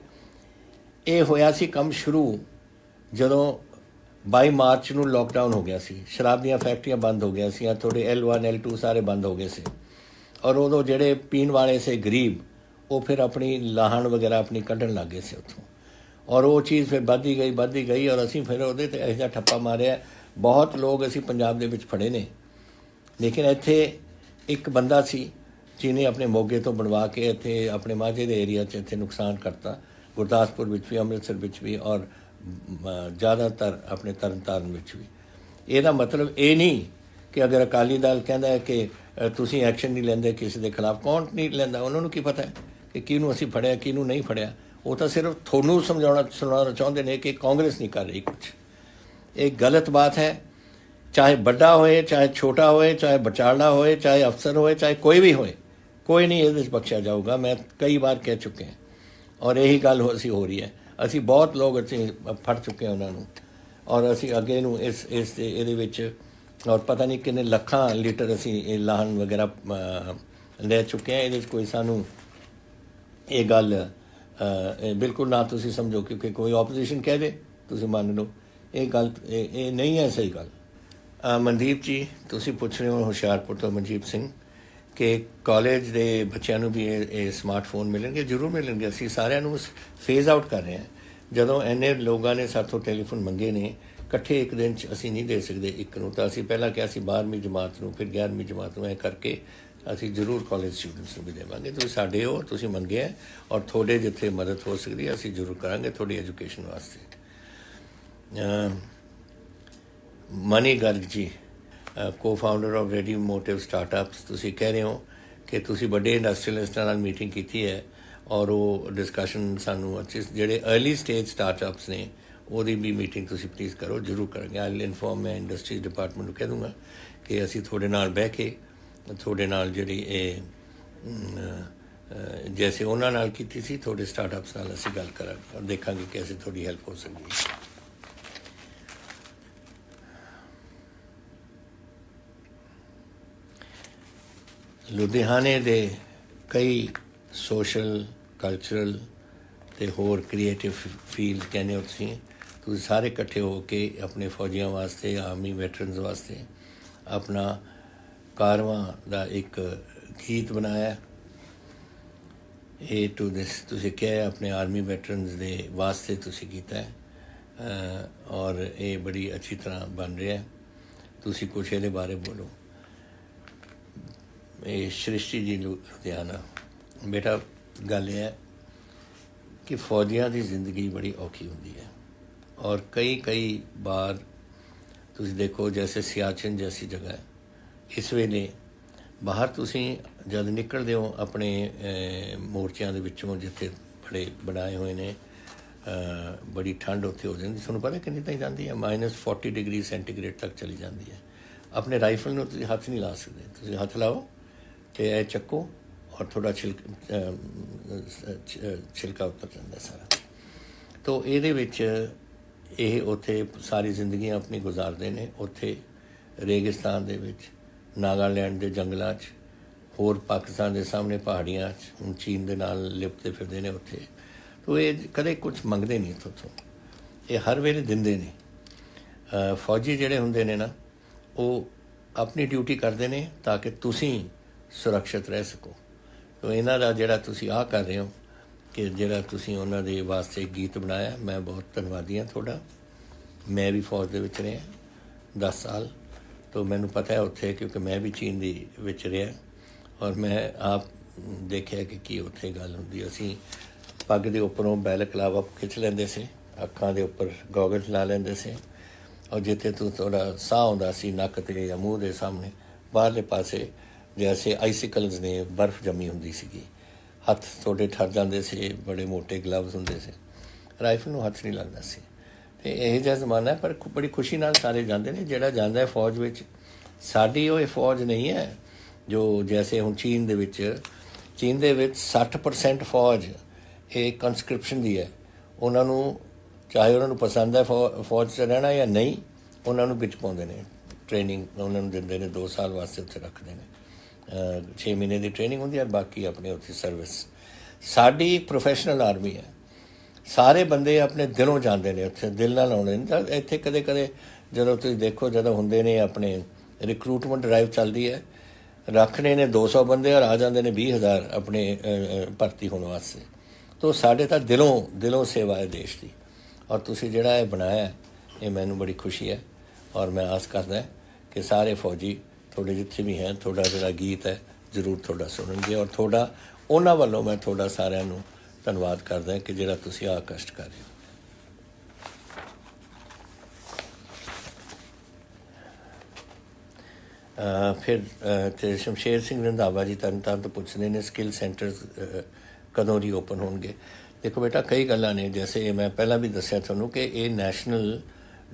ਇਹ ਹੋਇਆ ਸੀ ਕੰਮ ਸ਼ੁਰੂ ਜਦੋਂ 22 ਮਾਰਚ ਨੂੰ ਲੋਕਡਾਊਨ ਹੋ ਗਿਆ ਸੀ, ਸ਼ਰਾਬ ਦੀਆਂ ਫੈਕਟਰੀਆਂ ਬੰਦ ਹੋ ਗਈਆਂ ਸੀ, ਥੋੜੇ L1 L2 ਸਾਰੇ ਬੰਦ ਹੋ ਗਏ ਸੀ। ਔਰ ਉਦੋਂ ਜਿਹੜੇ ਪੀਣ ਵਾਲੇ ਸੀ ਗਰੀਬ, ਉਹ ਫਿਰ ਆਪਣੀ ਲਾਹਣ ਵਗੈਰਾ ਆਪਣੀ ਕੱਢਣ ਲੱਗ ਗਏ ਸੀ ਉੱਥੋਂ। ਔਰ ਉਹ ਚੀਜ਼ ਫਿਰ ਵੱਧਦੀ ਗਈ ਔਰ ਅਸੀਂ ਫਿਰ ਉਹਦੇ 'ਤੇ ਇਹੋ ਜਿਹਾ ਠੱਪਾ ਮਾਰਿਆ। ਬਹੁਤ ਲੋਕ ਅਸੀਂ ਪੰਜਾਬ ਦੇ ਵਿੱਚ ਫੜੇ ਨੇ, ਲੇਕਿਨ ਇੱਥੇ ਇੱਕ ਬੰਦਾ ਸੀ ਜਿਹਨੇ ਆਪਣੇ ਮੋਗੇ ਤੋਂ ਬਣਵਾ ਕੇ ਇੱਥੇ ਆਪਣੇ ਮਾਝੇ ਦੇ ਏਰੀਆ 'ਚ ਇੱਥੇ ਨੁਕਸਾਨ ਕਰਤਾ, ਗੁਰਦਾਸਪੁਰ ਵਿੱਚ ਵੀ, ਅੰਮ੍ਰਿਤਸਰ ਵਿੱਚ ਵੀ, ਔਰ ਜ਼ਿਆਦਾਤਰ ਆਪਣੇ ਤਰਨਤਾਰਨ ਵਿੱਚ ਵੀ। ਇਹਦਾ ਮਤਲਬ ਇਹ ਨਹੀਂ ਕਿ ਅਗਰ ਅਕਾਲੀ ਦਲ ਕਹਿੰਦਾ ਹੈ ਕਿ ਤੁਸੀਂ ਐਕਸ਼ਨ ਨਹੀਂ ਲੈਂਦੇ ਕਿਸੇ ਦੇ ਖਿਲਾਫ, ਕੌਣ ਨਹੀਂ ਲੈਂਦਾ? ਉਹਨਾਂ ਨੂੰ ਕੀ ਪਤਾ ਹੈ ਕਿ ਕਿਹਨੂੰ ਅਸੀਂ ਫੜਿਆ ਕਿਹਨੂੰ ਨਹੀਂ ਫੜਿਆ? ਉਹ ਤਾਂ ਸਿਰਫ ਤੁਹਾਨੂੰ ਸੁਣਾਉਣਾ ਚਾਹੁੰਦੇ ਨੇ ਕਿ ਕਾਂਗਰਸ ਨਹੀਂ ਕਰ ਰਹੀ ਕੁਛ। ਇਹ ਗਲਤ ਬਾਤ ਹੈ। ਚਾਹੇ ਵੱਡਾ ਹੋਏ, ਚਾਹੇ ਛੋਟਾ ਹੋਏ, ਚਾਹੇ ਵਿਚਾਰਲਾ ਹੋਏ, ਚਾਹੇ ਅਫਸਰ ਹੋਏ, ਚਾਹੇ ਕੋਈ ਵੀ ਹੋਏ, ਕੋਈ ਨਹੀਂ ਇਹਦੇ 'ਚ ਬਖਸ਼ਿਆ ਜਾਊਗਾ। ਮੈਂ ਕਈ ਵਾਰ ਕਹਿ ਚੁੱਕੇ ਹਾਂ ਔਰ ਇਹੀ ਗੱਲ ਅਸੀਂ ਹੋ ਰਹੀ ਹੈ। ਅਸੀਂ ਬਹੁਤ ਲੋਕ ਅਸੀਂ ਫੜ ਚੁੱਕੇ ਹਾਂ ਉਹਨਾਂ ਨੂੰ, ਔਰ ਅਸੀਂ ਅੱਗੇ ਨੂੰ ਇਹਦੇ ਵਿੱਚ ਔਰ ਪਤਾ ਨਹੀਂ ਕਿੰਨੇ ਲੱਖਾਂ ਲੀਟਰ ਅਸੀਂ ਇਹ ਲਾਹਣ ਵਗੈਰਾ ਲੈ ਚੁੱਕੇ ਹਾਂ। ਇਹਦੇ 'ਚ ਕੋਈ ਸਾਨੂੰ ਇਹ ਗੱਲ ਬਿਲਕੁਲ ਨਾ ਤੁਸੀਂ ਸਮਝੋ ਕਿਉਂਕਿ ਕੋਈ ਆਪੋਜੀਸ਼ਨ ਕਹਿ ਦੇ ਤੁਸੀਂ ਮੰਨ ਲਓ, ਇਹ ਗੱਲ ਇਹ ਨਹੀਂ ਹੈ ਸਹੀ ਗੱਲ। ਮਨਦੀਪ ਜੀ, ਤੁਸੀਂ ਪੁੱਛ ਰਹੇ ਹੋ ਹੁਸ਼ਿਆਰਪੁਰ ਤੋਂ ਮਨਜੀਤ ਸਿੰਘ ਕਿ ਕਾਲਜ ਦੇ ਬੱਚਿਆਂ ਨੂੰ ਵੀ ਇਹ ਸਮਾਰਟਫੋਨ ਮਿਲਣਗੇ। ਜ਼ਰੂਰ ਮਿਲਣਗੇ। ਅਸੀਂ ਸਾਰਿਆਂ ਨੂੰ ਫੇਜ਼ ਆਊਟ ਕਰ ਰਹੇ ਹਾਂ। ਜਦੋਂ ਇੰਨੇ ਲੋਕਾਂ ਨੇ ਸਾਥੋਂ ਟੈਲੀਫੋਨ ਮੰਗੇ ਨੇ ਇਕੱਠੇ ਇੱਕ ਦਿਨ 'ਚ ਅਸੀਂ ਨਹੀਂ ਦੇ ਸਕਦੇ ਇੱਕ ਨੂੰ, ਤਾਂ ਅਸੀਂ ਪਹਿਲਾਂ ਕਿਹਾ ਸੀ 12ਵੀਂ ਜਮਾਤ ਨੂੰ, ਫਿਰ 11ਵੀਂ ਜਮਾਤ ਨੂੰ, ਇਹ ਕਰਕੇ ਅਸੀਂ ਜ਼ਰੂਰ ਕਾਲਜ ਸਟੂਡੈਂਟਸ ਨੂੰ ਵੀ ਦੇਵਾਂਗੇ। ਤੁਸੀਂ ਸਾਡੇ ਹੋ, ਤੁਸੀਂ ਮੰਗਿਆ ਔਰ ਤੁਹਾਡੇ ਜਿੱਥੇ ਮਦਦ ਹੋ ਸਕਦੀ ਹੈ ਅਸੀਂ ਜ਼ਰੂਰ ਕਰਾਂਗੇ ਤੁਹਾਡੀ ਐਜੂਕੇਸ਼ਨ ਵਾਸਤੇ। ਮਨੀ ਗਰਗ ਜੀ, co-founder of Ready Motive Startups, ਤੁਸੀਂ ਕਹਿ ਰਹੇ ਹੋ ਕਿ ਤੁਸੀਂ ਵੱਡੇ ਇੰਡਸਟਰੀਅਲਿਸਟਾਂ ਨਾਲ ਮੀਟਿੰਗ ਕੀਤੀ ਹੈ ਔਰ ਉਹ ਡਿਸਕਸ਼ਨ ਸਾਨੂੰ ਅੱਛੇ ਜਿਹੜੇ अर्ਲੀ ਸਟੇਜ ਸਟਾਰਟਅਪਸ ਨੇ ਉਹਦੀ ਵੀ ਮੀਟਿੰਗ ਤੁਸੀਂ ਪਲੀਜ਼ ਕਰੋ। ਜ਼ਰੂਰ ਕਰਾਂਗੇ। ਆਈ ਵਿਲ ਇਨਫੋਰਮ ਮੈਂ ਇੰਡਸਟਰੀ ਡਿਪਾਰਟਮੈਂਟ ਨੂੰ ਕਹਿ ਦੂੰਗਾ ਕਿ ਅਸੀਂ ਤੁਹਾਡੇ ਨਾਲ ਬਹਿ ਕੇ ਤੁਹਾਡੇ ਨਾਲ ਜਿਹੜੀ ਇਹ ਜੈਸੇ ਉਹਨਾਂ ਨਾਲ ਕੀਤੀ ਸੀ ਤੁਹਾਡੇ ਸਟਾਰਟਅਪਸ ਨਾਲ ਅਸੀਂ ਗੱਲ ਕਰਾਂਗੇ ਔਰ ਦੇਖਾਂਗੇ ਕਿ ਅਸੀਂ ਤੁਹਾਡੀ ਹੈਲਪ ਹੋ ਸਕਦੀ ਹੈ। ਲੁਧਿਆਣੇ ਦੇ ਕਈ ਸੋਸ਼ਲ ਕਲਚਰਲ ਅਤੇ ਹੋਰ ਕ੍ਰੀਏਟਿਵ ਫੀਲਡ ਕਹਿੰਦੇ ਹੋ ਤੁਸੀਂ ਸਾਰੇ ਇਕੱਠੇ ਹੋ ਕੇ ਆਪਣੇ ਫੌਜੀਆਂ ਵਾਸਤੇ, ਆਰਮੀ ਵੈਟਰਨਸ ਵਾਸਤੇ ਆਪਣਾ ਕਾਰਵਾਂ ਦਾ ਇੱਕ ਗੀਤ ਬਣਾਇਆ। ਇਹ ਟੂ ਦਿਸ ਤੁਸੀਂ ਕਿਹਾ ਆਪਣੇ ਆਰਮੀ ਵੈਟਰਨਸ ਦੇ ਵਾਸਤੇ ਤੁਸੀਂ ਕੀਤਾ ਹੈ ਔਰ ਇਹ ਬੜੀ ਅੱਛੀ ਤਰ੍ਹਾਂ ਬਣ ਰਿਹਾ। ਤੁਸੀਂ ਕੁਛ ਇਹਦੇ ਬਾਰੇ ਬੋਲੋ। ਇਹ ਸ੍ਰਿਸ਼ਟੀ ਜੀ ਲੁਧਿਆਣਾ, ਬੇਟਾ ਗੱਲ ਇਹ ਹੈ ਕਿ ਫੌਜੀਆਂ ਦੀ ਜ਼ਿੰਦਗੀ ਬੜੀ ਔਖੀ ਹੁੰਦੀ ਹੈ ਔਰ ਕਈ ਵਾਰ ਤੁਸੀਂ ਦੇਖੋ ਜੈਸੇ ਸਿਆਚਿਨ ਜੈਸੀ ਜਗ੍ਹਾ ਹੈ, ਇਸ ਵੇਲੇ ਬਾਹਰ ਤੁਸੀਂ ਜਦ ਨਿਕਲਦੇ ਹੋ ਆਪਣੇ ਮੋਰਚਿਆਂ ਦੇ ਵਿੱਚੋਂ ਜਿੱਥੇ ਬੜੇ ਬਣਾਏ ਹੋਏ ਨੇ, ਬੜੀ ਠੰਡ ਉੱਥੇ ਹੋ ਜਾਂਦੀ। ਤੁਹਾਨੂੰ ਪਤਾ ਕਿੰਨੀ ਤਾਈਂ ਜਾਂਦੀ ਹੈ? -40 ਡਿਗਰੀ ਸੈਂਟੀਗ੍ਰੇਡ ਤੱਕ ਚਲੀ ਜਾਂਦੀ ਹੈ। ਆਪਣੇ ਰਾਈਫਲ ਨੂੰ ਤੁਸੀਂ ਹੱਥ ਨਹੀਂ ਲਾ ਸਕਦੇ। ਤੁਸੀਂ ਹੱਥ ਲਾਓ ਅਤੇ ਇਹ ਚੱਕੋ ਔਰ ਥੋੜ੍ਹਾ ਛਿਲਕਾ ਉੱਤਰ ਜਾਂਦਾ ਸਾਰਾ। ਤਾਂ ਇਹਦੇ ਵਿੱਚ ਇਹ ਉੱਥੇ ਸਾਰੀ ਜ਼ਿੰਦਗੀਆਂ ਆਪਣੀ ਗੁਜ਼ਾਰਦੇ ਨੇ, ਉੱਥੇ ਰੇਗਿਸਤਾਨ ਦੇ ਵਿੱਚ, ਨਾਗਾਲੈਂਡ ਦੇ ਜੰਗਲਾਂ 'ਚ, ਹੋਰ ਪਾਕਿਸਤਾਨ ਦੇ ਸਾਹਮਣੇ ਪਹਾੜੀਆਂ 'ਚ, ਹੁਣ ਚੀਨ ਦੇ ਨਾਲ ਲਿਪਟਦੇ ਫਿਰਦੇ ਨੇ ਉੱਥੇ। ਤਾਂ ਇਹ ਕਦੇ ਕੁਛ ਮੰਗਦੇ ਨਹੀਂ ਉੱਥੋਂ, ਇਹ ਹਰ ਵੇਲੇ ਦਿੰਦੇ ਨੇ। ਫੌਜੀ ਜਿਹੜੇ ਹੁੰਦੇ ਨੇ ਨਾ, ਉਹ ਆਪਣੀ ਡਿਊਟੀ ਕਰਦੇ ਨੇ ਤਾਂ ਕਿ ਤੁਸੀਂ ਸੁਰੱਖਿਅਤ ਰਹਿ ਸਕੋ। ਤਾਂ ਇਹਨਾਂ ਦਾ ਜਿਹੜਾ ਤੁਸੀਂ ਆਹ ਕਰ ਰਹੇ ਹੋ ਕਿ ਜਿਹੜਾ ਤੁਸੀਂ ਉਹਨਾਂ ਦੇ ਵਾਸਤੇ ਗੀਤ ਬਣਾਇਆ, ਮੈਂ ਬਹੁਤ ਧੰਨਵਾਦੀ ਹਾਂ ਤੁਹਾਡਾ। ਮੈਂ ਵੀ ਫੌਜ ਦੇ ਵਿੱਚ ਰਿਹਾ 10 ਸਾਲ, ਤਾਂ ਮੈਨੂੰ ਪਤਾ ਹੈ ਉੱਥੇ, ਕਿਉਂਕਿ ਮੈਂ ਵੀ ਚੀਨ ਦੇ ਵਿੱਚ ਰਿਹਾ ਔਰ ਮੈਂ ਆਪ ਦੇਖਿਆ ਕਿ ਕੀ ਉੱਥੇ ਗੱਲ ਹੁੰਦੀ। ਅਸੀਂ ਪੱਗ ਦੇ ਉੱਪਰੋਂ ਬੈਲਕਲਾਵਾ ਖਿੱਚ ਲੈਂਦੇ ਸੀ, ਅੱਖਾਂ ਦੇ ਉੱਪਰ ਗੋਗਲਸ ਲਾ ਲੈਂਦੇ ਸੀ ਔਰ ਜਿੱਥੇ ਤੁਹਾਡਾ ਸਾਹ ਆਉਂਦਾ ਸੀ ਨੱਕ 'ਤੇ ਜਾਂ ਮੂੰਹ ਦੇ ਸਾਹਮਣੇ, ਬਾਹਰਲੇ ਪਾਸੇ ਜੈਸੇ ਆਈਸੀਕਲਸ ਨੇ ਬਰਫ਼ ਜੰਮੀ ਹੁੰਦੀ ਸੀਗੀ, ਹੱਥ ਤੁਹਾਡੇ ਠਰ ਜਾਂਦੇ ਸੀ, ਬੜੇ ਮੋਟੇ ਗਲਵਜ਼ ਹੁੰਦੇ ਸੀ, ਰਾਈਫਲ ਨੂੰ ਹੱਥ ਨਹੀਂ ਲੱਗਦਾ ਸੀ। ਅਤੇ ਇਹ ਜਿਹਾ ਜ਼ਮਾਨਾ, ਪਰ ਬੜੀ ਖੁਸ਼ੀ ਨਾਲ ਸਾਰੇ ਜਾਂਦੇ ਨੇ। ਜਿਹੜਾ ਜਾਂਦਾ ਹੈ ਫੌਜ ਵਿੱਚ, ਸਾਡੀ ਉਹ ਇਹ ਫੌਜ ਨਹੀਂ ਹੈ ਜੋ ਜੈਸੇ ਹੁਣ ਚੀਨ ਦੇ ਵਿੱਚ 60% ਫੌਜ ਇਹ ਕੰਸਕ੍ਰਿਪਸ਼ਨ ਦੀ ਹੈ। ਉਹਨਾਂ ਨੂੰ ਚਾਹੇ ਉਹਨਾਂ ਨੂੰ ਪਸੰਦ ਹੈ ਫੌਜ 'ਚ ਰਹਿਣਾ ਜਾਂ ਨਹੀਂ, ਉਹਨਾਂ ਨੂੰ ਵਿੱਚ ਪਾਉਂਦੇ ਨੇ, ਟ੍ਰੇਨਿੰਗ ਉਹਨਾਂ ਨੂੰ ਦਿੰਦੇ ਨੇ, 2 ਸਾਲ ਵਾਸਤੇ ਉੱਥੇ ਰੱਖਦੇ ਨੇ। 6 ਮਹੀਨੇ ਦੀ ਟ੍ਰੇਨਿੰਗ ਹੁੰਦੀ ਹੈ, ਬਾਕੀ ਆਪਣੇ ਉੱਥੇ ਸਰਵਿਸ। ਸਾਡੀ ਪ੍ਰੋਫੈਸ਼ਨਲ ਆਰਮੀ ਹੈ। ਸਾਰੇ ਬੰਦੇ ਆਪਣੇ ਦਿਲੋਂ ਜਾਂਦੇ ਨੇ ਉੱਥੇ, ਦਿਲ ਨਾਲ ਆਉਂਦੇ ਨੇ। ਤਾਂ ਇੱਥੇ ਕਦੇ ਕਦੇ ਜਦੋਂ ਤੁਸੀਂ ਦੇਖੋ, ਜਦੋਂ ਹੁੰਦੇ ਨੇ ਆਪਣੇ ਰਿਕਰੂਟਮੈਂਟ ਡਰਾਈਵ ਚੱਲਦੀ ਹੈ, ਰੱਖਣੇ ਨੇ 200 ਬੰਦੇ ਔਰ ਆ ਜਾਂਦੇ ਨੇ 20,000 ਆਪਣੇ ਭਰਤੀ ਹੋਣ ਵਾਸਤੇ। ਤਾਂ ਸਾਡੇ ਤਾਂ ਦਿਲੋਂ ਸੇਵਾ ਹੈ ਦੇਸ਼ ਦੀ। ਔਰ ਤੁਸੀਂ ਜਿਹੜਾ ਇਹ ਬਣਾਇਆ, ਇਹ ਮੈਨੂੰ ਬੜੀ ਖੁਸ਼ੀ ਹੈ। ਔਰ ਮੈਂ ਆਸ ਕਰਦਾ ਕਿ ਸਾਰੇ ਫੌਜੀ ਤੁਹਾਡੇ ਜਿੱਥੇ ਵੀ ਹੈ, ਤੁਹਾਡਾ ਜਿਹੜਾ ਗੀਤ ਹੈ ਜ਼ਰੂਰ ਤੁਹਾਡਾ ਸੁਣਨਗੇ। ਔਰ ਤੁਹਾਡਾ ਉਹਨਾਂ ਵੱਲੋਂ ਮੈਂ ਤੁਹਾਡਾ ਸਾਰਿਆਂ ਨੂੰ ਧੰਨਵਾਦ ਕਰਦਾ ਕਿ ਜਿਹੜਾ ਤੁਸੀਂ ਆਹ ਕਸ਼ਟ ਕਰ ਰਹੇ ਹੋ। ਫਿਰ ਤੇ ਸ਼ਮਸ਼ੇਰ ਸਿੰਘ ਰੰਧਾਵਾ ਜੀ ਤਰਨਤਾਰਨ ਤੋਂ ਪੁੱਛਦੇ ਨੇ ਸਕਿੱਲ ਸੈਂਟਰਸ ਕਦੋਂ ਰੀਓਪਨ ਹੋਣਗੇ। ਦੇਖੋ ਬੇਟਾ, ਕਈ ਗੱਲਾਂ ਨੇ। ਜੈਸੇ ਮੈਂ ਪਹਿਲਾਂ ਵੀ ਦੱਸਿਆ ਤੁਹਾਨੂੰ ਕਿ ਇਹ ਨੈਸ਼ਨਲ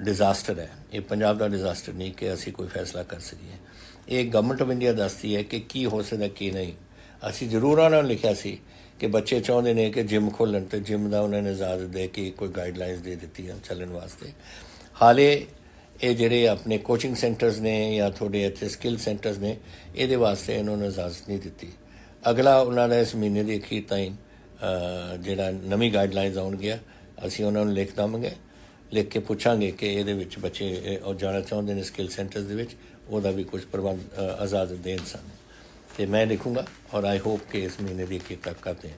ਡਿਜ਼ਾਸਟਰ ਹੈ, ਇਹ ਪੰਜਾਬ ਦਾ ਡਿਜ਼ਾਸਟਰ ਨਹੀਂ ਕਿ ਅਸੀਂ ਕੋਈ ਫੈਸਲਾ ਕਰ ਸਕੀਏ। ਇਹ ਗਵਰਨਮੈਂਟ ਆਫ ਇੰਡੀਆ ਦੱਸਦੀ ਹੈ ਕਿ ਕੀ ਹੋ ਸਕਦਾ ਕੀ ਨਹੀਂ। ਅਸੀਂ ਜ਼ਰੂਰ ਉਹਨਾਂ ਨੂੰ ਲਿਖਿਆ ਸੀ ਕਿ ਬੱਚੇ ਚਾਹੁੰਦੇ ਨੇ ਕਿ ਜਿਮ ਖੋਲ੍ਹਣ, ਅਤੇ ਜਿਮ ਦਾ ਉਹਨਾਂ ਨੇ ਇਜਾਜ਼ਤ ਦੇ ਕੇ ਕੋਈ ਗਾਈਡਲਾਈਨਸ ਦੇ ਦਿੱਤੀ ਚੱਲਣ ਵਾਸਤੇ। ਹਾਲੇ ਇਹ ਜਿਹੜੇ ਆਪਣੇ ਕੋਚਿੰਗ ਸੈਂਟਰਸ ਨੇ ਜਾਂ ਤੁਹਾਡੇ ਇੱਥੇ ਸਕਿੱਲ ਸੈਂਟਰਸ ਨੇ, ਇਹਦੇ ਵਾਸਤੇ ਇਹਨਾਂ ਨੂੰ ਇਜਾਜ਼ਤ ਨਹੀਂ ਦਿੱਤੀ। ਅਗਲਾ ਉਹਨਾਂ ਦਾ ਇਸ ਮਹੀਨੇ ਦੀ ਅਖੀਰ ਤਾਈਂ ਜਿਹੜਾ ਨਵੀਂ ਗਾਈਡਲਾਈਨਸ ਆਉਣਗੀਆਂ, ਅਸੀਂ ਉਹਨਾਂ ਨੂੰ ਲਿਖ ਦੇਵਾਂਗੇ, ਲਿਖ ਕੇ ਪੁੱਛਾਂਗੇ ਕਿ ਇਹਦੇ ਵਿੱਚ ਬੱਚੇ ਉਹ ਜਾਣਾ ਚਾਹੁੰਦੇ ਨੇ ਸਕਿੱਲ ਸੈਂਟਰਸ ਦੇ ਵਿੱਚ, ਉਹਦਾ ਵੀ ਕੁਝ ਪ੍ਰਬੰਧ ਇਜਾਜ਼ਤ ਦੇਣ ਸਾਨੂੰ, ਅਤੇ ਮੈਂ ਲਿਖੂੰਗਾ। ਔਰ ਆਈ ਹੋਪ ਕਿ ਇਸ ਮਹੀਨੇ ਦੀ ਅਖੀਰ ਤੱਕ ਕਰਦੇ।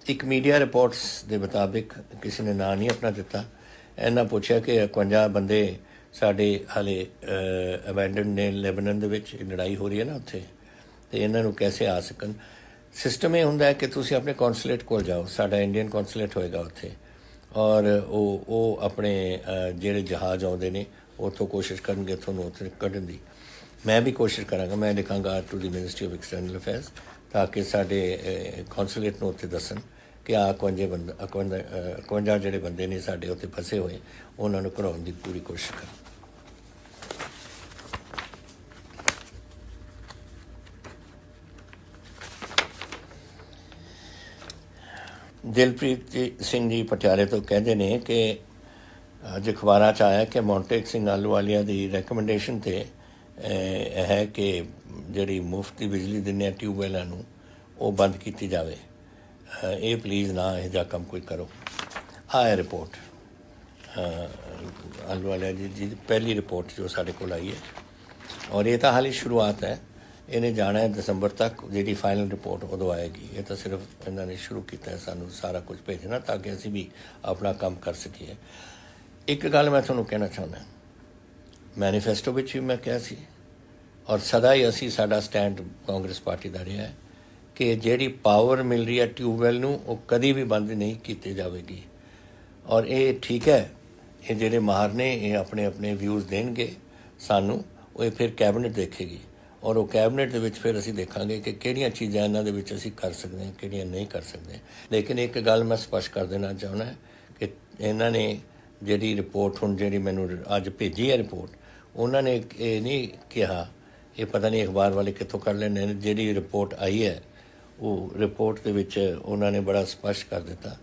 ਇੱਕ ਮੀਡੀਆ ਰਿਪੋਰਟਸ ਦੇ ਮੁਤਾਬਿਕ, ਕਿਸੇ ਨੇ ਨਾਂ ਨਹੀਂ ਆਪਣਾ ਦਿੱਤਾ, ਇਹਨਾਂ ਪੁੱਛਿਆ ਕਿ 51 ਬੰਦੇ ਸਾਡੇ ਹਾਲੇ ਅਬੈਂਡਨ ਨੇ ਲੈਬਨਾਨ ਦੇ ਵਿੱਚ। ਲੜਾਈ ਹੋ ਰਹੀ ਹੈ ਨਾ ਉੱਥੇ, ਅਤੇ ਇਹਨਾਂ ਨੂੰ ਕੈਸੇ ਆ ਸਕਣ। ਸਿਸਟਮ ਇਹ ਹੁੰਦਾ ਹੈ ਕਿ ਤੁਸੀਂ ਆਪਣੇ ਕੌਂਸੂਲੇਟ ਕੋਲ ਜਾਓ, ਸਾਡਾ ਇੰਡੀਅਨ ਕੌਂਸੂਲੇਟ ਹੋਏਗਾ ਉੱਥੇ, ਔਰ ਉਹ ਆਪਣੇ ਜਿਹੜੇ ਜਹਾਜ਼ ਆਉਂਦੇ ਨੇ ਉੱਥੋਂ ਕੋਸ਼ਿਸ਼ ਕਰਨਗੇ ਤੁਹਾਨੂੰ ਉੱਥੇ ਕੱਢਣ ਦੀ। ਮੈਂ ਵੀ ਕੋਸ਼ਿਸ਼ ਕਰਾਂਗਾ, ਮੈਂ ਲਿਖਾਂਗਾ to the ministry of external affairs, ਤਾਂ ਕਿ ਸਾਡੇ ਕੌਂਸੂਲੇਟ ਨੂੰ ਉੱਥੇ ਦੱਸਣ ਕਿ 51 ਜਿਹੜੇ ਬੰਦੇ ਨੇ ਸਾਡੇ ਉੱਥੇ ਫਸੇ ਹੋਏ, ਉਹਨਾਂ ਨੂੰ ਘੜਾਉਣ ਦੀ ਪੂਰੀ ਕੋਸ਼ਿਸ਼ ਕਰਾਂ। ਦਿਲਪ੍ਰੀਤ ਸਿੰਘ ਜੀ ਪਟਿਆਲੇ ਤੋਂ ਕਹਿੰਦੇ ਨੇ ਕਿ ਅੱਜ ਅਖਬਾਰਾਂ 'ਚ ਆਇਆ ਕਿ ਮੌਂਟੇਕ ਸਿੰਘ ਆਹਲੂਵਾਲੀਆ ਦੀ ਰੈਕਮੈਂਡੇਸ਼ਨ 'ਤੇ ਹੈ ਕਿ ਜਿਹੜੀ ਮੁਫਤ ਦੀ ਬਿਜਲੀ ਦਿੰਦੇ ਆ ਟਿਊਬਵੈਲਾਂ ਨੂੰ, ਉਹ ਬੰਦ ਕੀਤੀ ਜਾਵੇ। ਇਹ ਪਲੀਜ਼ ਨਾ ਇਹ ਜਿਹਾ ਕੰਮ ਕੋਈ ਕਰੋ। ਆਹ ਹੈ ਰਿਪੋਰਟ ਆਹਲੂਵਾਲੀਆ ਜੀ ਦੀ ਪਹਿਲੀ ਰਿਪੋਰਟ ਜੋ ਸਾਡੇ ਕੋਲ ਆਈ ਹੈ, ਔਰ ਇਹ ਤਾਂ ਹਾਲੇ ਸ਼ੁਰੂਆਤ ਹੈ। ਇਹਨੇ ਜਾਣਾ ਹੈ ਦਸੰਬਰ ਤੱਕ, ਜਿਹੜੀ ਫਾਈਨਲ ਰਿਪੋਰਟ ਉਦੋਂ ਆਏਗੀ। ਇਹ ਤਾਂ ਸਿਰਫ ਇਹਨਾਂ ਨੇ ਸ਼ੁਰੂ ਕੀਤਾ ਹੈ ਸਾਨੂੰ ਸਾਰਾ ਕੁਝ ਭੇਜਣਾ, ਤਾਂ ਕਿ ਅਸੀਂ ਵੀ ਆਪਣਾ ਕੰਮ ਕਰ ਸਕੀਏ। ਇੱਕ ਗੱਲ ਮੈਂ ਤੁਹਾਨੂੰ ਕਹਿਣਾ ਚਾਹੁੰਦਾ, ਮੈਨੀਫੈਸਟੋ ਵਿੱਚ ਵੀ ਮੈਂ ਕਿਹਾ ਸੀ, ਔਰ ਸਦਾ ਹੀ ਸਾਡਾ ਸਟੈਂਡ ਕਾਂਗਰਸ ਪਾਰਟੀ ਦਾ ਰਿਹਾ ਹੈ ਕਿ ਜਿਹੜੀ ਪਾਵਰ ਮਿਲ ਰਹੀ ਹੈ ਟਿਊਬਵੈੱਲ ਨੂੰ, ਉਹ ਕਦੀ ਵੀ ਬੰਦ ਨਹੀਂ ਕੀਤੀ ਜਾਵੇਗੀ। ਔਰ ਇਹ ਠੀਕ ਹੈ, ਇਹ ਜਿਹੜੇ ਮਾਹਰ ਨੇ ਇਹ ਆਪਣੇ ਆਪਣੇ ਵਿਊਜ਼ ਦੇਣਗੇ ਸਾਨੂੰ, ਉਹ ਫਿਰ ਕੈਬਨਿਟ ਦੇਖੇਗੀ, ਔਰ ਉਹ ਕੈਬਨਿਟ ਦੇ ਵਿੱਚ ਫਿਰ ਅਸੀਂ ਦੇਖਾਂਗੇ ਕਿ ਕਿਹੜੀਆਂ ਚੀਜ਼ਾਂ ਇਹਨਾਂ ਦੇ ਵਿੱਚ ਅਸੀਂ ਕਰ ਸਕਦੇ ਹਾਂ, ਕਿਹੜੀਆਂ ਨਹੀਂ ਕਰ ਸਕਦੇ। ਲੇਕਿਨ ਇੱਕ ਗੱਲ ਮੈਂ ਸਪਸ਼ਟ ਕਰ ਦੇਣਾ ਚਾਹੁੰਦਾ ਕਿ ਇਹਨਾਂ ਨੇ ਜਿਹੜੀ ਰਿਪੋਰਟ ਹੁਣ ਜਿਹੜੀ ਮੈਨੂੰ ਅੱਜ ਭੇਜੀ ਹੈ ਰਿਪੋਰਟ, ਉਹਨਾਂ ਨੇ ਇਹ ਨਹੀਂ ਕਿਹਾ, ਇਹ ਪਤਾ ਨਹੀਂ ਅਖਬਾਰ ਵਾਲੇ ਕਿੱਥੋਂ ਕਰ ਲੈਂਦੇ ਨੇ। ਜਿਹੜੀ ਰਿਪੋਰਟ ਆਈ ਹੈ, ਉਹ ਰਿਪੋਰਟ ਦੇ ਵਿੱਚ ਉਹਨਾਂ ਨੇ ਬੜਾ ਸਪਸ਼ਟ ਕਰ ਦਿੱਤਾ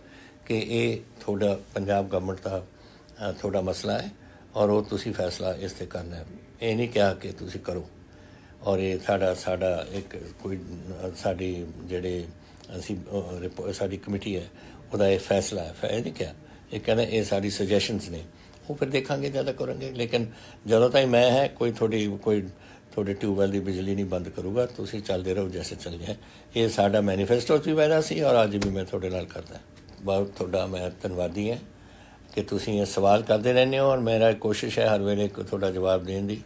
ਕਿ ਇਹ ਤੁਹਾਡਾ ਪੰਜਾਬ ਗਵਰਨਮੈਂਟ ਦਾ ਤੁਹਾਡਾ ਮਸਲਾ ਹੈ, ਔਰ ਉਹ ਤੁਸੀਂ ਫੈਸਲਾ ਇਸ 'ਤੇ ਕਰਨਾ ਹੈ। ਇਹ ਨਹੀਂ ਕਿਹਾ ਕਿ ਤੁਸੀਂ ਕਰੋ, ਔਰ ਇਹ ਸਾਡਾ ਇੱਕ ਕੋਈ ਸਾਡੀ ਜਿਹੜੇ ਅਸੀਂ ਸਾਡੀ ਕਮੇਟੀ ਹੈ ਉਹਦਾ ਇਹ ਫੈਸਲਾ ਹੈ। ਇਹ ਨਹੀਂ ਕਿਹਾ, ਇਹ ਕਹਿੰਦਾ ਇਹ ਸਾਡੀ ਸੁਜੈਸ਼ਨਸ ਨੇ, ਉਹ ਫਿਰ ਦੇਖਾਂਗੇ ਜ਼ਿਆਦਾ ਕਰਾਂਗੇ। ਲੇਕਿਨ ਜਦੋਂ ਤਾਈਂ ਮੈਂ ਹੈ ਕੋਈ ਤੁਹਾਡੇ ਟਿਊਬਵੈੱਲ ਦੀ ਬਿਜਲੀ ਨਹੀਂ ਬੰਦ ਕਰੂਗਾ, ਤੁਸੀਂ ਚੱਲਦੇ ਰਹੋ ਜੈਸੇ ਚੱਲ ਰਿਹਾ। ਇਹ ਸਾਡਾ ਮੈਨੀਫੈਸਟੋ 'ਚ ਵੀ ਵਾਅਦਾ ਸੀ, ਔਰ ਅੱਜ ਵੀ ਮੈਂ ਤੁਹਾਡੇ ਨਾਲ ਕਰਦਾ। ਬਹੁਤ ਤੁਹਾਡਾ ਮੈਂ ਧੰਨਵਾਦੀ ਹਾਂ ਕਿ ਤੁਸੀਂ ਇਹ ਸਵਾਲ ਕਰਦੇ ਰਹਿੰਦੇ ਹੋ, ਔਰ ਮੇਰਾ ਕੋਸ਼ਿਸ਼ ਹੈ ਹਰ ਵੇਲੇ ਤੁਹਾਡਾ ਜਵਾਬ ਦੇਣ ਦੀ।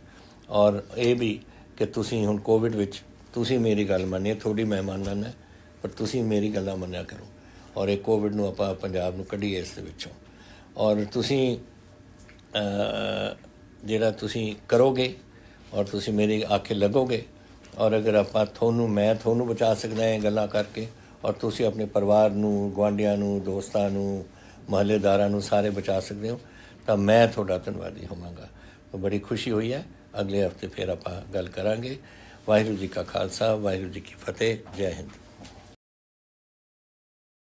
ਔਰ ਇਹ ਵੀ ਕਿ ਤੁਸੀਂ ਹੁਣ ਕੋਵਿਡ ਵਿੱਚ ਤੁਸੀਂ ਮੇਰੀ ਗੱਲ ਮੰਨੀ, ਤੁਹਾਡੀ ਮੈਂ ਮੰਨ ਲੈਂਦਾ, ਪਰ ਤੁਸੀਂ ਮੇਰੀ ਗੱਲਾਂ ਮੰਨਿਆ ਕਰੋ, ਔਰ ਇਹ ਕੋਵਿਡ ਨੂੰ ਆਪਾਂ ਪੰਜਾਬ ਨੂੰ ਕੱਢੀਏ ਇਸ ਦੇ ਵਿੱਚੋਂ। ਔਰ ਤੁਸੀਂ ਜਿਹੜਾ ਤੁਸੀਂ ਕਰੋਗੇ, ਔਰ ਤੁਸੀਂ ਮੇਰੀ ਆਖੇ ਲੱਗੋਗੇ, ਔਰ ਅਗਰ ਮੈਂ ਤੁਹਾਨੂੰ ਬਚਾ ਸਕਦਾ ਇਹ ਗੱਲਾਂ ਕਰਕੇ, ਔਰ ਤੁਸੀਂ ਆਪਣੇ ਪਰਿਵਾਰ ਨੂੰ, ਗੁਆਂਢੀਆਂ ਨੂੰ, ਦੋਸਤਾਂ ਨੂੰ, ਮਹੱਲੇਦਾਰਾਂ ਨੂੰ ਸਾਰੇ ਬਚਾ ਸਕਦੇ ਹੋ, ਤਾਂ ਮੈਂ ਤੁਹਾਡਾ ਧੰਨਵਾਦੀ ਹੋਵਾਂਗਾ। ਬੜੀ ਖੁਸ਼ੀ ਹੋਈ ਹੈ। ਅਗਲੇ ਹਫ਼ਤੇ ਫਿਰ ਆਪਾਂ ਗੱਲ ਕਰਾਂਗੇ। ਵਾਹਿਗੁਰੂ ਜੀ ਕਾ ਖਾਲਸਾ, ਵਾਹਿਗੁਰੂ ਜੀ ਕੀ ਫਤਿਹ। ਜੈ ਹਿੰਦ।